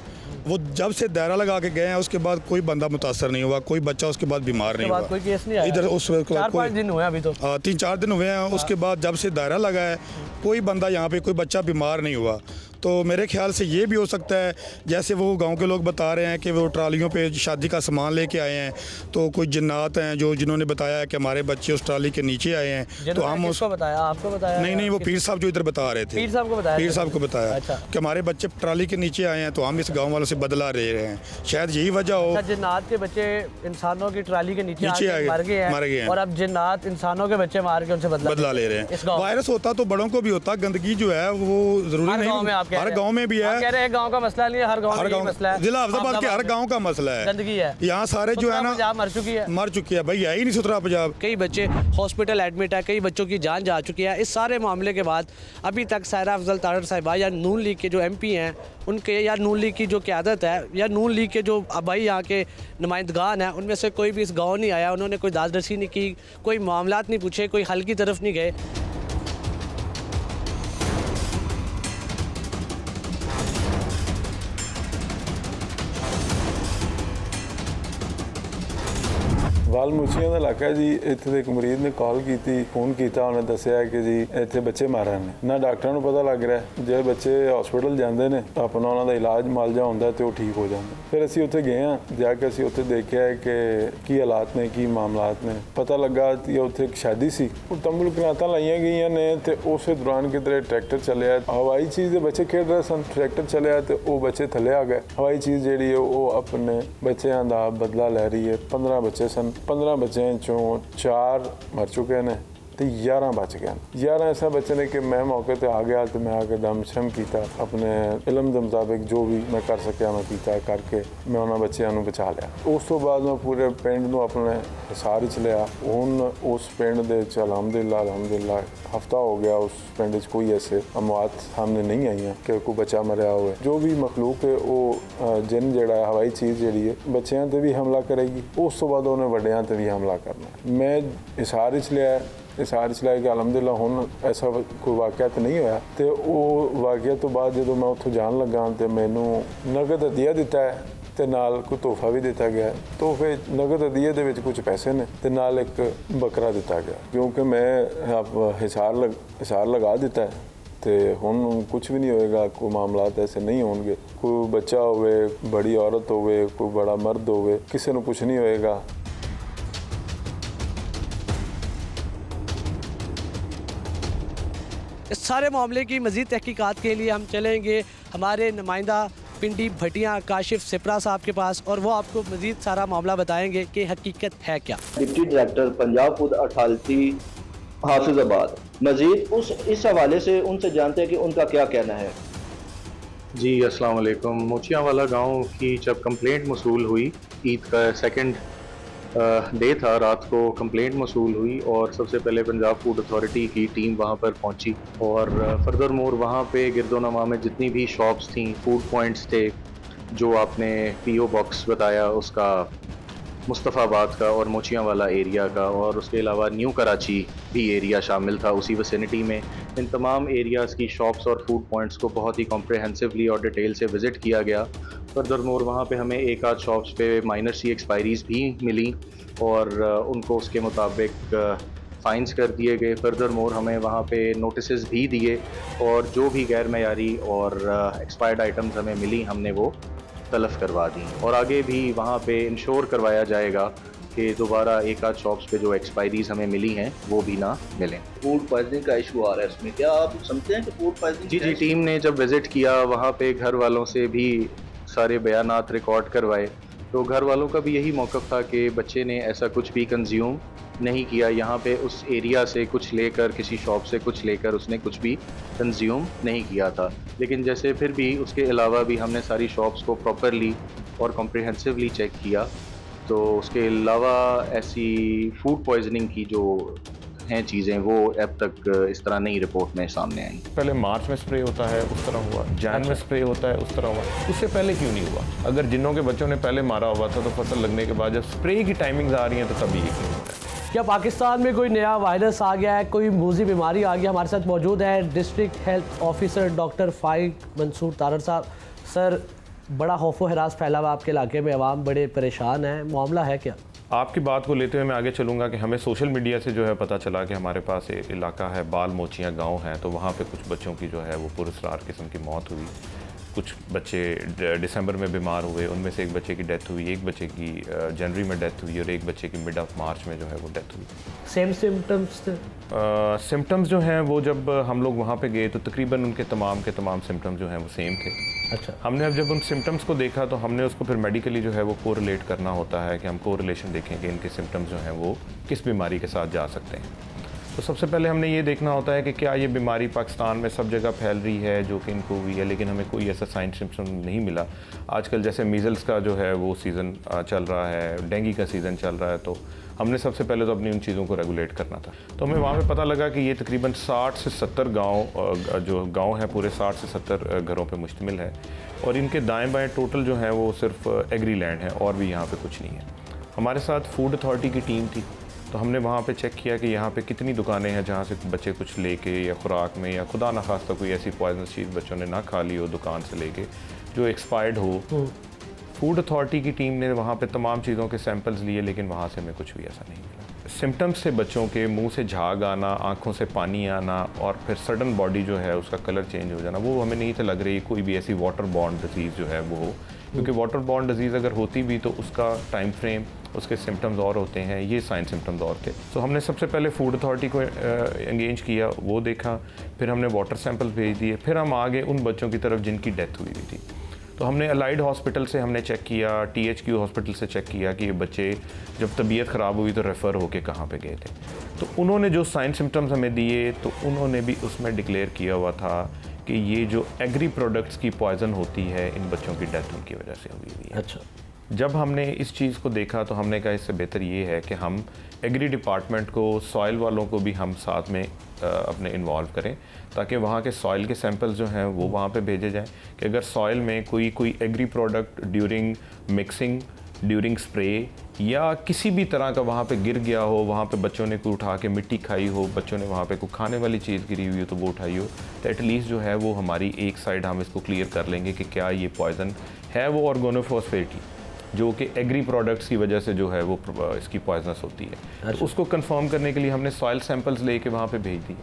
Speaker 15: वो जब से दायरा लगा के गए हैं उसके बाद कोई बंदा मुतासर नहीं हुआ, कोई बच्चा उसके बाद बीमार नहीं हुआ।
Speaker 2: कोई केस नहीं आया
Speaker 15: इधर उस
Speaker 2: 4-5 दिन हुए अभी तो।
Speaker 15: 3-4 दिन हुए हैं। उसके बाद जब से दायरा लगा है कोई बंदा यहाँ पे कोई बच्चा बीमार नहीं हुआ। तो मेरे ख्याल से ये भी हो सकता है जैसे वो गांव के लोग बता रहे हैं कि वो ट्रालियों पे शादी का सामान लेके आए हैं, तो कुछ जिन्नात हैं जो जिन्होंने बताया है कि हमारे बच्चे उस ट्राली के नीचे आए हैं। तो हम उसको
Speaker 2: बताया, आपको बताया?
Speaker 15: नहीं, वो पीर साहब जो इधर बता रहे थे।
Speaker 2: पीर साहब को बताया?
Speaker 15: पीर साहब को बताया।
Speaker 2: अच्छा।
Speaker 15: कि हमारे बच्चे ट्राली के नीचे आए हैं तो हम इस गाँव वालों से बदला ले रहे हैं, शायद यही वजह हो।
Speaker 2: जन्नात के बच्चे इंसानों की ट्राली के नीचे मर गए हैं और अब जन्नात इंसानों के बच्चे मार के उनसे बदला ले रहे हैं।
Speaker 15: वायरस होता तो बड़ों को भी होता, गंदगी जो है वो जरूरी नहीं हर गाँव में भी है।
Speaker 2: कह रहे हैं गांव का मसला नहीं है, हर गांव में मसला है।
Speaker 15: जिला अफजाबाद के हर गांव का मसला है,
Speaker 2: गंदगी है।
Speaker 15: यहाँ सारे जो है ना
Speaker 2: पंजाब मर चुकी है
Speaker 15: भाई, है ही नहीं सुथरा पंजाब।
Speaker 2: कई बच्चे हॉस्पिटल एडमिट है, कई बच्चों की जान जा चुकी है। इस सारे मामले के बाद अभी तक सायरा अफजल तारड़ साहिबा या नून लीग के जो MP हैं उनके या नून लीग की जो क़यादत है या नून लीग के जो आबाई यहाँ के नुमाइंदगान हैं उनमें से कोई भी इस गाँव नहीं आया। उन्होंने कोई दादरसी नहीं की, कोई मामलात नहीं पूछे, कोई हल की तरफ नहीं गए।
Speaker 18: ਵਾਲਮੂਚੀਆਂ ਦਾ ਇਲਾਕਾ ਜੀ। ਇੱਥੇ ਦੇ ਇੱਕ ਮਰੀਜ਼ ਨੇ ਕਾਲ ਕੀਤੀ, ਫੋਨ ਕੀਤਾ, ਉਹਨੇ ਦੱਸਿਆ ਕਿ ਜੀ ਇੱਥੇ ਬੱਚੇ ਮਰ ਰਹੇ ਨੇ। ਨਾ ਡਾਕਟਰਾਂ ਨੂੰ ਪਤਾ ਲੱਗ ਰਿਹਾ, ਜੇ ਬੱਚੇ ਹਸਪੀਟਲ ਜਾਂਦੇ ਨੇ ਆਪਣਾ ਉਹਨਾਂ ਦਾ ਇਲਾਜ ਮਾਲਜਾ ਹੁੰਦਾ ਤੇ ਉਹ ਠੀਕ ਹੋ ਜਾਂਦੇ। ਫਿਰ ਅਸੀਂ ਉੱਥੇ ਗਏ ਹਾਂ, ਜਾ ਕੇ ਅਸੀਂ ਉੱਥੇ ਦੇਖਿਆ ਕਿ ਕੀ ਹਾਲਾਤ ਨੇ, ਕੀ ਮਾਮਲਾਤ ਨੇ। ਪਤਾ ਲੱਗਾ ਕਿ ਉੱਥੇ ਇੱਕ ਸ਼ਾਦੀ ਸੀ, ਉਹ ਤੰਬੂ ਕਨਾਤਾਂ ਲਾਈਆਂ ਗਈਆਂ ਨੇ ਤੇ ਉਸੇ ਦੌਰਾਨ ਕਿਧਰੇ ਟਰੈਕਟਰ ਚੱਲਿਆ, ਹਵਾਈ ਚੀਜ਼ ਦੇ ਬੱਚੇ ਖੇਡ ਰਹੇ ਸਨ, ਟਰੈਕਟਰ ਚੱਲਿਆ ਤੇ ਉਹ ਬੱਚੇ ਥੱਲੇ ਆ ਗਏ। ਹਵਾਈ ਚੀਜ਼ ਜਿਹੜੀ ਉਹ ਆਪਣੇ ਬੱਚਿਆਂ ਦਾ ਬਦਲਾ ਲੈ ਰਹੀ ਹੈ। 15 ਬੱਚੇ ਸਨ, 15 ਬੱਚਿਆਂ ਚੋਂ 4 ਮਰ ਚੁੱਕੇ ਨੇ ਤੇ 11 ਬਚ ਗਏ 11 ਐਸਾ ਬੱਚੇ ਨੇ ਕਿ ਮੈਂ ਮੌਕੇ ਤੇ ਆ ਗਿਆ ਤੇ ਮੈਂ ਆ ਕੇ ਦਮ ਸ਼ਰਮ ਕੀਤਾ ਆਪਣੇ ਇਲਮ ਦੇ ਮੁਤਾਬਿਕ ਜੋ ਵੀ ਮੈਂ ਕਰ ਸਕਿਆ ਮੈਂ ਕੀਤਾ ਕਰਕੇ ਮੈਂ ਉਹਨਾਂ ਬੱਚਿਆਂ ਨੂੰ ਬਚਾ ਲਿਆ। ਉਸ ਤੋਂ ਬਾਅਦ ਮੈਂ ਪੂਰੇ ਪਿੰਡ ਨੂੰ ਆਪਣੇ ਹਿਸਾਰ ਵਿੱਚ ਲਿਆ। ਹੁਣ ਉਸ ਪਿੰਡ ਦੇ ਵਿੱਚ ਅਲਹਮਦੁਲਿਲਾ ਹਫਤਾ ਹੋ ਗਿਆ ਉਸ ਪਿੰਡ ਵਿੱਚ ਕੋਈ ਐਸੇ ਅਮਵਾਤ ਸਾਹਮਣੇ ਨਹੀਂ ਆਈਆਂ ਕਿ ਕੋਈ ਬੱਚਾ ਮਰਿਆ ਹੋਵੇ। ਜੋ ਵੀ ਮਖਲੂਕ ਹੈ ਉਹ ਜਿੰਨ ਜਿਹੜਾ ਹਵਾਈ ਚੀਜ਼ ਜਿਹੜੀ ਹੈ ਬੱਚਿਆਂ ਤੇ ਵੀ ਹਮਲਾ ਕਰੇਗੀ, ਉਸ ਤੋਂ ਬਾਅਦ ਉਹਨੇ ਵੱਡਿਆਂ ਤੇ ਵੀ ਹਮਲਾ ਕਰਨਾ। ਮੈਂ ਹਿਸਾਰ ਵਿੱਚ ਲਿਆ ਕਿ ਅਲਹਮਦੁਲਿਲਾ ਹੁਣ ਐਸਾ ਕੋਈ ਵਾਕਿਆ ਤਾਂ ਨਹੀਂ ਹੋਇਆ। ਤੇ ਉਹ ਵਾਕਿਆ ਤੋਂ ਬਾਅਦ ਜਦੋਂ ਮੈਂ ਉੱਥੋਂ ਜਾਣ ਲੱਗਾ ਤੇ ਮੈਨੂੰ ਨਗਦ ਹਦੀਆ ਦਿੱਤਾ ਹੈ ਤੇ ਨਾਲ ਕੋਈ ਤੋਹਫਾ ਵੀ ਦਿੱਤਾ ਗਿਆ। ਤੋਹਫੇ ਨਗਦ ਹਦੀਏ ਦੇ ਵਿੱਚ ਕੁਝ ਪੈਸੇ ਨੇ ਤੇ ਨਾਲ ਇੱਕ ਬੱਕਰਾ ਦਿੱਤਾ ਗਿਆ, ਕਿਉਂਕਿ ਮੈਂ ਹਿਸਾਰ ਲਗਾ ਦਿੱਤਾ ਹੈ ਤੇ ਹੁਣ ਕੁਝ ਵੀ ਨਹੀਂ ਹੋਏਗਾ। ਕੋਈ ਮਾਮਲਾਤ ਐਸੇ ਨਹੀਂ ਹੋਣਗੇ। ਕੋਈ ਬੱਚਾ ਹੋਵੇ, ਬੜੀ ਔਰਤ ਹੋਵੇ, ਕੋਈ बड़ा मर्द होवे, किसी को कुछ नहीं होएगा।
Speaker 2: इस सारे मामले की मज़ीद तहकीकात के लिए हम चलेंगे हमारे नुमाइंदा पिंडी भटिया काशिफ सिपरा साहब के पास और वो आपको मज़ीद सारा मामला बताएंगे कि हकीकत है क्या।
Speaker 19: Deputy director Punjab food authority Hafizabad मज़ीद इस हवाले से उनसे जानते हैं कि उनका क्या कहना है।
Speaker 20: जी अस्सलाम वालेकुम। मोचियावाला गांव की जब कंप्लेंट मसूल हुई, ईद का सेकंड डे था, रात को कंप्लेंट मसूल हुई और सबसे पहले पंजाब फूड अथॉरिटी की टीम वहां पर पहुंची और फर्दर मोर वहां पे गिरदोनमा में जितनी भी शॉप्स थी, फूड पॉइंट्स थे, जो आपने पीओ बॉक्स बताया उसका मुस्तफ़ाबाद का और मोचियावाला एरिया का, और उसके अलावा न्यू कराची भी एरिया शामिल था उसी विसिनिटी में। इन तमाम एरियाज़ की शॉप्स और फूड पॉइंट्स को बहुत ही कॉम्प्रहेंसिवली और डिटेल से विज़िट किया गया। फर्दर मोर वहाँ पे हमें एक आध शॉप्स पे माइनर सी एक्सपायरीज़ भी मिली और उनको उसके मुताबिक फ़ाइन्स कर दिए गए। फर्दर मोर हमें वहाँ पे नोटिस भी दिए और जो भी गैर मयारी और एक्सपायर्ड आइटम्स हमें मिली हमने वो तलफ़ करवा दी और आगे भी वहाँ पे इंश्योर करवाया जाएगा कि दोबारा एक आध शॉप्स पे जो एक्सपायरीज़ हमें मिली हैं वो भी ना मिलें।
Speaker 19: फूड पॉइजनिंग का इशू आ रहा है इसमें, क्या आप समझते हैं कि फूड पॉइजनिंग?
Speaker 20: जी, टीम ने जब विज़िट किया वहाँ पे घर वालों से भी सारे बयानात रिकॉर्ड करवाए, तो घर वालों का भी यही मौक़िफ़ था कि बच्चे ने ऐसा कुछ भी कंज्यूम नहीं किया। यहाँ पे उस एरिया से कुछ लेकर, किसी शॉप से कुछ लेकर उसने कुछ भी कंज्यूम नहीं किया था। लेकिन जैसे फिर भी उसके अलावा भी हमने सारी शॉप्स को प्रॉपरली और कॉम्प्रिहेंसिवली चेक किया, तो उसके अलावा ऐसी फूड पॉइजनिंग की जो हैं चीज़ें वो अब तक इस तरह नहीं रिपोर्ट में सामने आई।
Speaker 12: पहले मार्च में स्प्रे होता है उस तरह हुआ, जैन में स्प्रे होता है उस तरह हुआ, उससे पहले क्यों नहीं हुआ? अगर जिन्हों के बच्चों ने पहले मारा हुआ था तो फसल लगने के बाद जब स्प्रे की टाइमिंग्स आ रही हैं तो तभी ये क्यों होता है?
Speaker 2: क्या पाकिस्तान में कोई नया वायरस आ गया है, कोई मूजी बीमारी आ गई? हमारे साथ मौजूद है डिस्ट्रिक्ट हेल्थ ऑफिसर डॉक्टर फाइक मंसूर तारड़ साहब। सर, बड़ा खौफो हरास फैला हुआ आपके इलाके में, अवाम बड़े परेशान हैं, मामला है क्या?
Speaker 12: आपकी बात को लेते हुए मैं आगे चलूँगा कि हमें सोशल मीडिया से जो है पता चला कि हमारे पास एक इलाका है बाल मोचियाँ गाँव है, तो वहाँ पे कुछ बच्चों की जो है वो पुरस्कार किस्म की मौत हुई। कुछ बच्चे दिसंबर में बीमार हुए, उनमें से एक बच्चे की डेथ हुई, एक बच्चे की जनवरी में डेथ हुई और एक बच्चे की मिड ऑफ मार्च में जो है वो डेथ हुई।
Speaker 2: सेम सिम्टम्स थे?
Speaker 12: सिम्टम्स जो हैं वो जब हम लोग वहाँ पे गए तो तकरीबन उनके तमाम के तमाम सिम्टम्स जो हैं वो सेम थे।
Speaker 2: अच्छा।
Speaker 12: हमने अब जब उन सिम्टम्स को देखा तो हमने उसको फिर मेडिकली जो है वो कोरिलेट करना होता है कि हम कोरिलेशन देखें कि इनके सिम्टम्स जो हैं वो किस बीमारी के साथ जा सकते हैं। तो सबसे पहले हमने ये देखना होता है कि क्या ये बीमारी पाकिस्तान में सब जगह फैल रही है जो कि इनको हुई है, लेकिन हमें कोई ऐसा साइन सिम्टम नहीं मिला। आजकल जैसे मीज़ल्स का जो है वो सीज़न चल रहा है, डेंगू का सीज़न चल रहा है, तो हमने सबसे पहले तो अपनी उन चीज़ों को रेगुलेट करना था। तो हमें वहाँ पे पता लगा कि ये तकरीबन 60 से 70 गाँव जो गाँव है पूरे 60 से 70 घरों पे मुश्तमिल है और इनके दाएँ बाएँ टोटल जो है वो सिर्फ एग्री लैंड है और भी यहाँ पे कुछ नहीं है। हमारे साथ फूड अथॉरिटी की टीम थी, तो हमने वहाँ पे चेक किया कि यहाँ पे कितनी दुकानें हैं जहाँ से बच्चे कुछ लेके या खुराक में या खुदा न खास्ता कोई ऐसी पॉइजनस चीज़ बच्चों ने ना खा ली हो दुकान से लेके जो एक्सपायर्ड हो। फूड अथॉरिटी की टीम ने वहाँ पे तमाम चीज़ों के सैंपल्स लिए, लेकिन वहाँ से हमें कुछ भी ऐसा नहीं मिला। सिम्टम्स से बच्चों के मुंह से झाग आना, आँखों से पानी आना और फिर सडन बॉडी जो है उसका कलर चेंज हो जाना, वो हमें नहीं था लग रही कोई भी ऐसी वाटर बॉर्न डिजीज़ जो है वो हो, क्योंकि वाटर बॉर्न डिजीज़ अगर होती भी तो उसका टाइम फ्रेम, उसके सिम्टम्स और होते हैं, ये साइन सिम्टम्स और थे। तो हमने सबसे पहले फूड अथॉरिटी को एंगेज किया, वो देखा, फिर हमने वाटर सैंपल भेज दिए, फिर हम आगे उन बच्चों की तरफ जिनकी डेथ हुई थी। तो हमने अलाइड हॉस्पिटल से हमने चेक किया, THQ हॉस्पिटल से चेक किया कि ये बच्चे जब तबीयत ख़राब हुई तो रेफ़र होके कहाँ पे गए थे। तो उन्होंने जो साइन सिम्टम्स हमें दिए तो उन्होंने भी उसमें डिक्लेयर किया हुआ था कि ये जो एग्री प्रोडक्ट्स की पॉइज़न होती है, इन बच्चों की डेथ उनकी वजह से हुई हुई है।
Speaker 2: अच्छा,
Speaker 12: जब हमने इस चीज़ को देखा तो हमने कहा इससे बेहतर ये है कि हम एग्री डिपार्टमेंट को, सॉइल वालों को भी हम साथ में अपने इन्वॉल्व करें, ताकि वहाँ के सॉइल के सैंपल्स जो हैं वो वहाँ पे भेजे जाएं कि अगर सॉइल में कोई agree product during mixing, during spray या किसी भी तरह का वहाँ पे गिर गया हो, वहाँ पे बच्चों ने कोई उठा के मिट्टी खाई हो, बच्चों ने वहाँ पे कोई खाने वाली चीज़ गिरी हुई हो तो वो उठाई हो, तो एटलीस्ट जो है वो हमारी एक साइड हम इसको क्लियर कर लेंगे कि क्या ये पॉइज़न है वो ऑर्गेनोफॉस्फेट जो कि एग्री प्रोडक्ट्स की वजह से जो है वो इसकी पॉइजनस होती है। तो उसको कंफर्म करने के लिए हमने सॉइल सैंपल्स लेके वहाँ पे भेज दिए।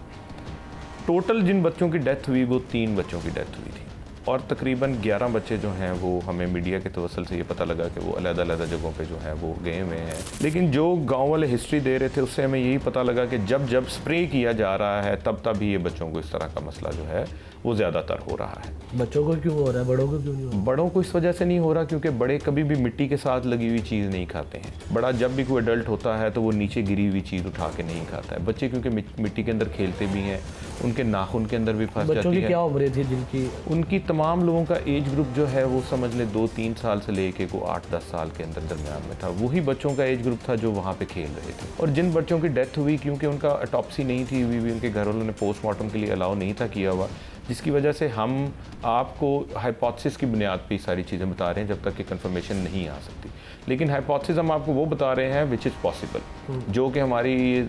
Speaker 12: टोटल जिन बच्चों की डेथ हुई वो 3 बच्चों की डेथ हुई थी और तकरीबन 11 बच्चे जो हैं वो हमें मीडिया के तवसल से ये पता लगा कि वो अलग-अलग जगहों पे जो है वो गए हुए हैं। लेकिन जो गांव वाले हिस्ट्री दे रहे थे उससे हमें यही पता लगा कि जब स्प्रे किया जा रहा है तब ही ये बच्चों को इस तरह का मसला जो है वो ज़्यादातर हो रहा है।
Speaker 2: बच्चों को क्यों हो रहा है, बड़ों को क्यों नहीं हो रहा?
Speaker 12: बड़ों को इस वजह से नहीं हो रहा क्योंकि बड़े कभी भी मिट्टी के साथ लगी हुई चीज़ नहीं खाते हैं। बड़ा जब भी कोई एडल्ट होता है तो वो नीचे गिरी हुई चीज़ उठा के नहीं खाता है। बच्चे क्योंकि मिट्टी के अंदर खेलते भी हैं, उनके नाखून के अंदर भी फंस जाती है।
Speaker 2: बच्चों की क्या उम्र थी जिनकी?
Speaker 12: उनकी तमाम लोगों का एज ग्रुप जो है वो समझ ले 2-3 साल से लेके को 8-10 साल के अंदर दरमियान में था। वही बच्चों का एज ग्रुप था जो वहाँ पे खेल रहे थे। और जिन बच्चों की डेथ हुई क्योंकि उनका ऑटोप्सी नहीं थी हुई, उनके घर वालों ने पोस्टमार्टम के लिए अलाउ नहीं था किया हुआ, जिसकी वजह से हम आपको हाइपोथेसिस की बुनियाद पे सारी चीज़ें बता रहे हैं जब तक कि कंफर्मेशन नहीं आ सकती। लेकिन हाइपोथेसिस हम आपको वो बता रहे हैं विच इज़ पॉसिबल, जो कि हमारी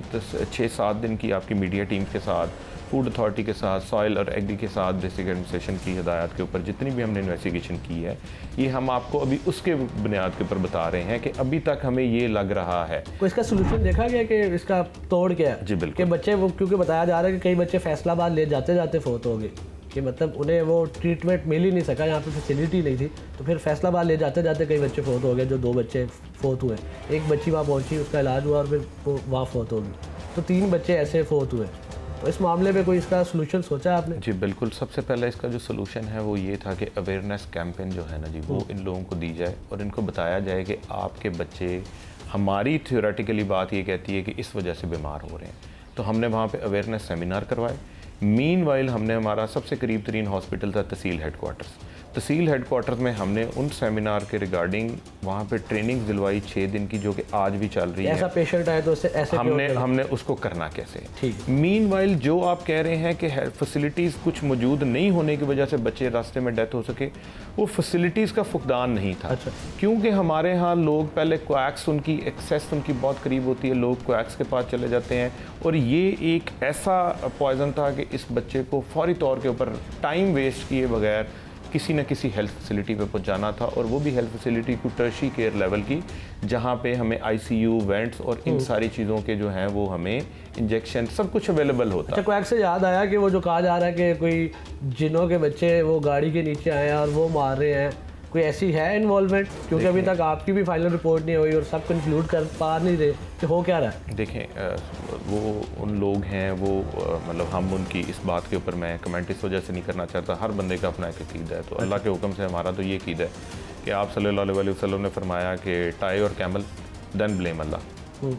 Speaker 12: 6-7 दिन की आपकी मीडिया टीम के साथ, फूड अथॉरिटी के साथ, सॉइल और एग्री के साथ, डिस्ट्रिक्ट एडमिनिस्ट्रेशन की हिदायत के ऊपर जितनी भी हमने इन्वेस्टिगेशन की है, ये हम आपको अभी उसके बुनियाद के ऊपर बता रहे हैं कि अभी तक हमें ये लग रहा है।
Speaker 2: कोई इसका सोल्यूशन देखा गया कि इसका तोड़ क्या है?
Speaker 12: जी बिल्कुल।
Speaker 2: कि बच्चे वो क्योंकि बताया जा रहा है कि कई बच्चे फैसलाबाद ले जाते जाते फोत हो गए, कि मतलब उन्हें वो ट्रीटमेंट मिल ही नहीं सका, यहाँ पे फैसिलिटी नहीं थी, तो फिर फैसलाबाद ले जाते जाते कई बच्चे फोत हो गए। जो 2 बच्चे फोत हुए, एक बच्ची वहाँ पहुँची, उसका इलाज हुआ और फिर वो वहाँ फोत हो गई, तो 3 बच्चे ऐसे फोत हुए। तो इस मामले में कोई इसका सोल्यूशन सोचा है आपने?
Speaker 12: जी बिल्कुल। सबसे पहले इसका जो सोल्यूशन है वो ये था कि अवेयरनेस कैंपेन जो है ना जी, वो इन लोगों को दी जाए और इनको बताया जाए कि आपके बच्चे, हमारी थ्योरेटिकली बात ये कहती है कि इस वजह से बीमार हो रहे हैं। तो हमने वहाँ पे अवेयरनेस सेमिनार करवाए। मीनवाइल हमने, हमारा सबसे करीब तरीन हॉस्पिटल था तहसील हेडक्वार्टर्स। तहसील हेडक्वार्टर्स में हमने उन सेमिनार के रिगार्डिंग वहाँ पे ट्रेनिंग दिलवाई 6 दिन की, जो कि आज भी चल रही है।
Speaker 2: ऐसा पेशेंट आए तो उससे ऐसे
Speaker 12: हमने उसको करना कैसे।
Speaker 2: ठीक।
Speaker 12: मीनवाइल जो आप कह रहे हैं कि फैसिलिटीज़ कुछ मौजूद नहीं होने की वजह से बच्चे रास्ते में डेथ हो सके, वो फैसिलिटीज़ का फुकदान नहीं था।
Speaker 2: अच्छा।
Speaker 12: क्योंकि हमारे यहाँ लोग पहले कोएक्स, उनकी एक्सेस उनकी बहुत करीब होती है, लोग कोएक्स के पास चले जाते हैं और ये एक ऐसा पॉइजन था कि इस बच्चे को फौरी तौर के ऊपर टाइम वेस्ट किए बगैर किसी न किसी हेल्थ फैसिलिटी पे पहुंचाना था, और वो भी हेल्थ फैसिलिटी को टर्शी केयर लेवल की, जहां पे हमें ICU, वेंट्स और इन सारी चीज़ों के जो हैं वो हमें इंजेक्शन सब कुछ अवेलेबल होता है।
Speaker 2: अच्छा, कोएक्स से याद आया कि वो जो कहा जा रहा है कि कोई जिनों के बच्चे वो गाड़ी के नीचे आए हैं और वो मार रहे हैं, कोई ऐसी है इन्वॉल्वमेंट? क्योंकि अभी तक आपकी भी फाइनल रिपोर्ट नहीं हुई और सब कंक्लूड कर पा नहीं रहे कि हो क्या रहा है।
Speaker 12: देखें, वो उन लोग हैं, वो मतलब हम उनकी इस बात के ऊपर मैं कमेंट इस वजह से नहीं करना चाहता। हर बंदे का अपना एक अकीदा है, तो अल्लाह के हुक्म से हमारा तो ये अकीदा है कि आप सल्लल्लाहु अलैहि वसल्लम ने फरमाया कि टाई और कैमल देन ब्लेम अल्लाह,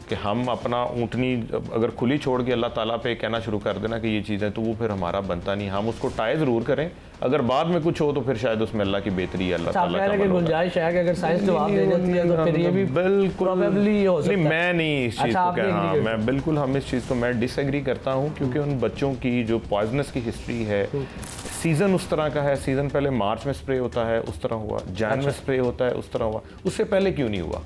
Speaker 12: कि हम अपना ऊँटनी अगर खुली छोड़ के अल्लाह ताला पे कहना शुरू कर देना कि ये चीज़ें, तो वो फिर हमारा बनता नहीं। हम उसको टाई ज़रूर करें, अगर बाद में कुछ हो तो फिर शायद उसमें अल्लाह की बेहतरी है, अल्लाह ताला का
Speaker 2: गुंजाइश है कि अगर साइंस जवाब दे देती है तो फिर ये भी
Speaker 12: बिल्कुल
Speaker 2: प्रोबेबली हो सकता है।
Speaker 12: नहीं, मैं नहीं इस चीज़ को कह रहा, मैं बिल्कुल, हम इस चीज़ को मैं डिसएग्री करता हूँ, क्योंकि उन बच्चों की जो पॉइजनस की हिस्ट्री है, सीज़न उस तरह का है, सीज़न पहले मार्च में स्प्रे होता है, उस तरह हुआ, जैन में स्प्रे होता है, उस तरह हुआ, उससे पहले क्यों नहीं हुआ?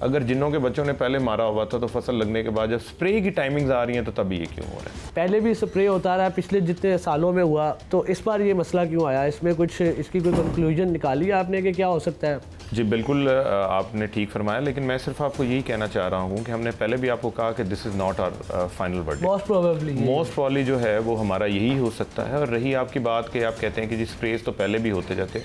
Speaker 12: अगर जिन्हों के बच्चों ने पहले मारा हुआ था तो फसल लगने के बाद जब स्प्रे की टाइमिंग्स आ रही हैं तो तभी ये क्यों हो रहा है?
Speaker 2: पहले भी स्प्रे होता रहा, पिछले जितने सालों में हुआ, तो इस बार ये मसला क्यों आया? इसमें कुछ इसकी कोई कंक्लूजन निकाली है आपने कि क्या हो सकता है?
Speaker 12: जी बिल्कुल, आपने ठीक फरमाया, लेकिन मैं सिर्फ आपको यही कहना चाह रहा हूँ कि हमने पहले भी आपको कहा कि this is not our final verdict. Most probably जो है वो हमारा यही हो सकता है। और रही आपकी बात कि आप कहते हैं कि जी स्प्रेज तो पहले भी होते जाते,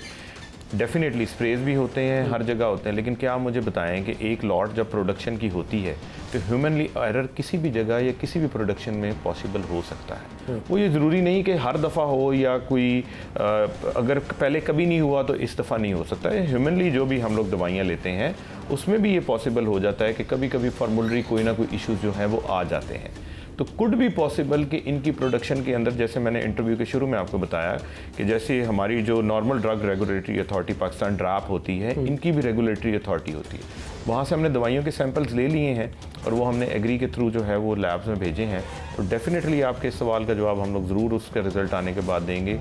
Speaker 12: डेफिनेटली स्प्रेज भी होते हैं, हर जगह होते हैं, लेकिन क्या आप मुझे बताएं कि एक लॉट जब प्रोडक्शन की होती है तो ह्यूमनली एरर किसी भी जगह या किसी भी प्रोडक्शन में पॉसिबल हो सकता है। वो ये ज़रूरी नहीं कि हर दफ़ा हो या कोई अगर पहले कभी नहीं हुआ तो इस दफ़ा नहीं हो सकता है। ह्यूमनली जो भी हम लोग दवाइयाँ लेते हैं उसमें भी ये पॉसिबल हो जाता है कि कभी कभी फार्मूलरी कोई ना कोई इश्यूज जो हैं वो आ जाते हैं। तो कुड भी पॉसिबल कि इनकी प्रोडक्शन के अंदर, जैसे मैंने इंटरव्यू के शुरू में आपको बताया कि जैसे हमारी जो normal drug regulatory authority Pakistan drop होती है, इनकी भी रेगुलेटरी अथॉरिटी होती है। वहाँ से हमने दवाइयों के सैंपल्स ले लिए हैं और वो हमने एग्री के थ्रू जो है वो लैब्स में भेजे हैं। तो डेफिनेटली आपके इस सवाल का जवाब हम लोग ज़रूर उसका रिज़ल्ट आने के बाद देंगे।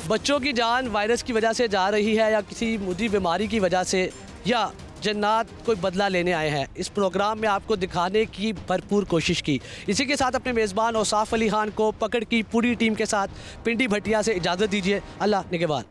Speaker 2: बच्चों की जान वायरस की वजह से जा रही है या किसी मुदी बीमारी की वजह से, या जन्नात कोई बदला लेने आए हैं, इस प्रोग्राम में आपको दिखाने की भरपूर कोशिश की। इसी के साथ अपने मेज़बान औसाफ अली खान को पकड़ की पूरी टीम के साथ पिंडी भटिया से इजाज़त दीजिए। अल्लाह निगहबान।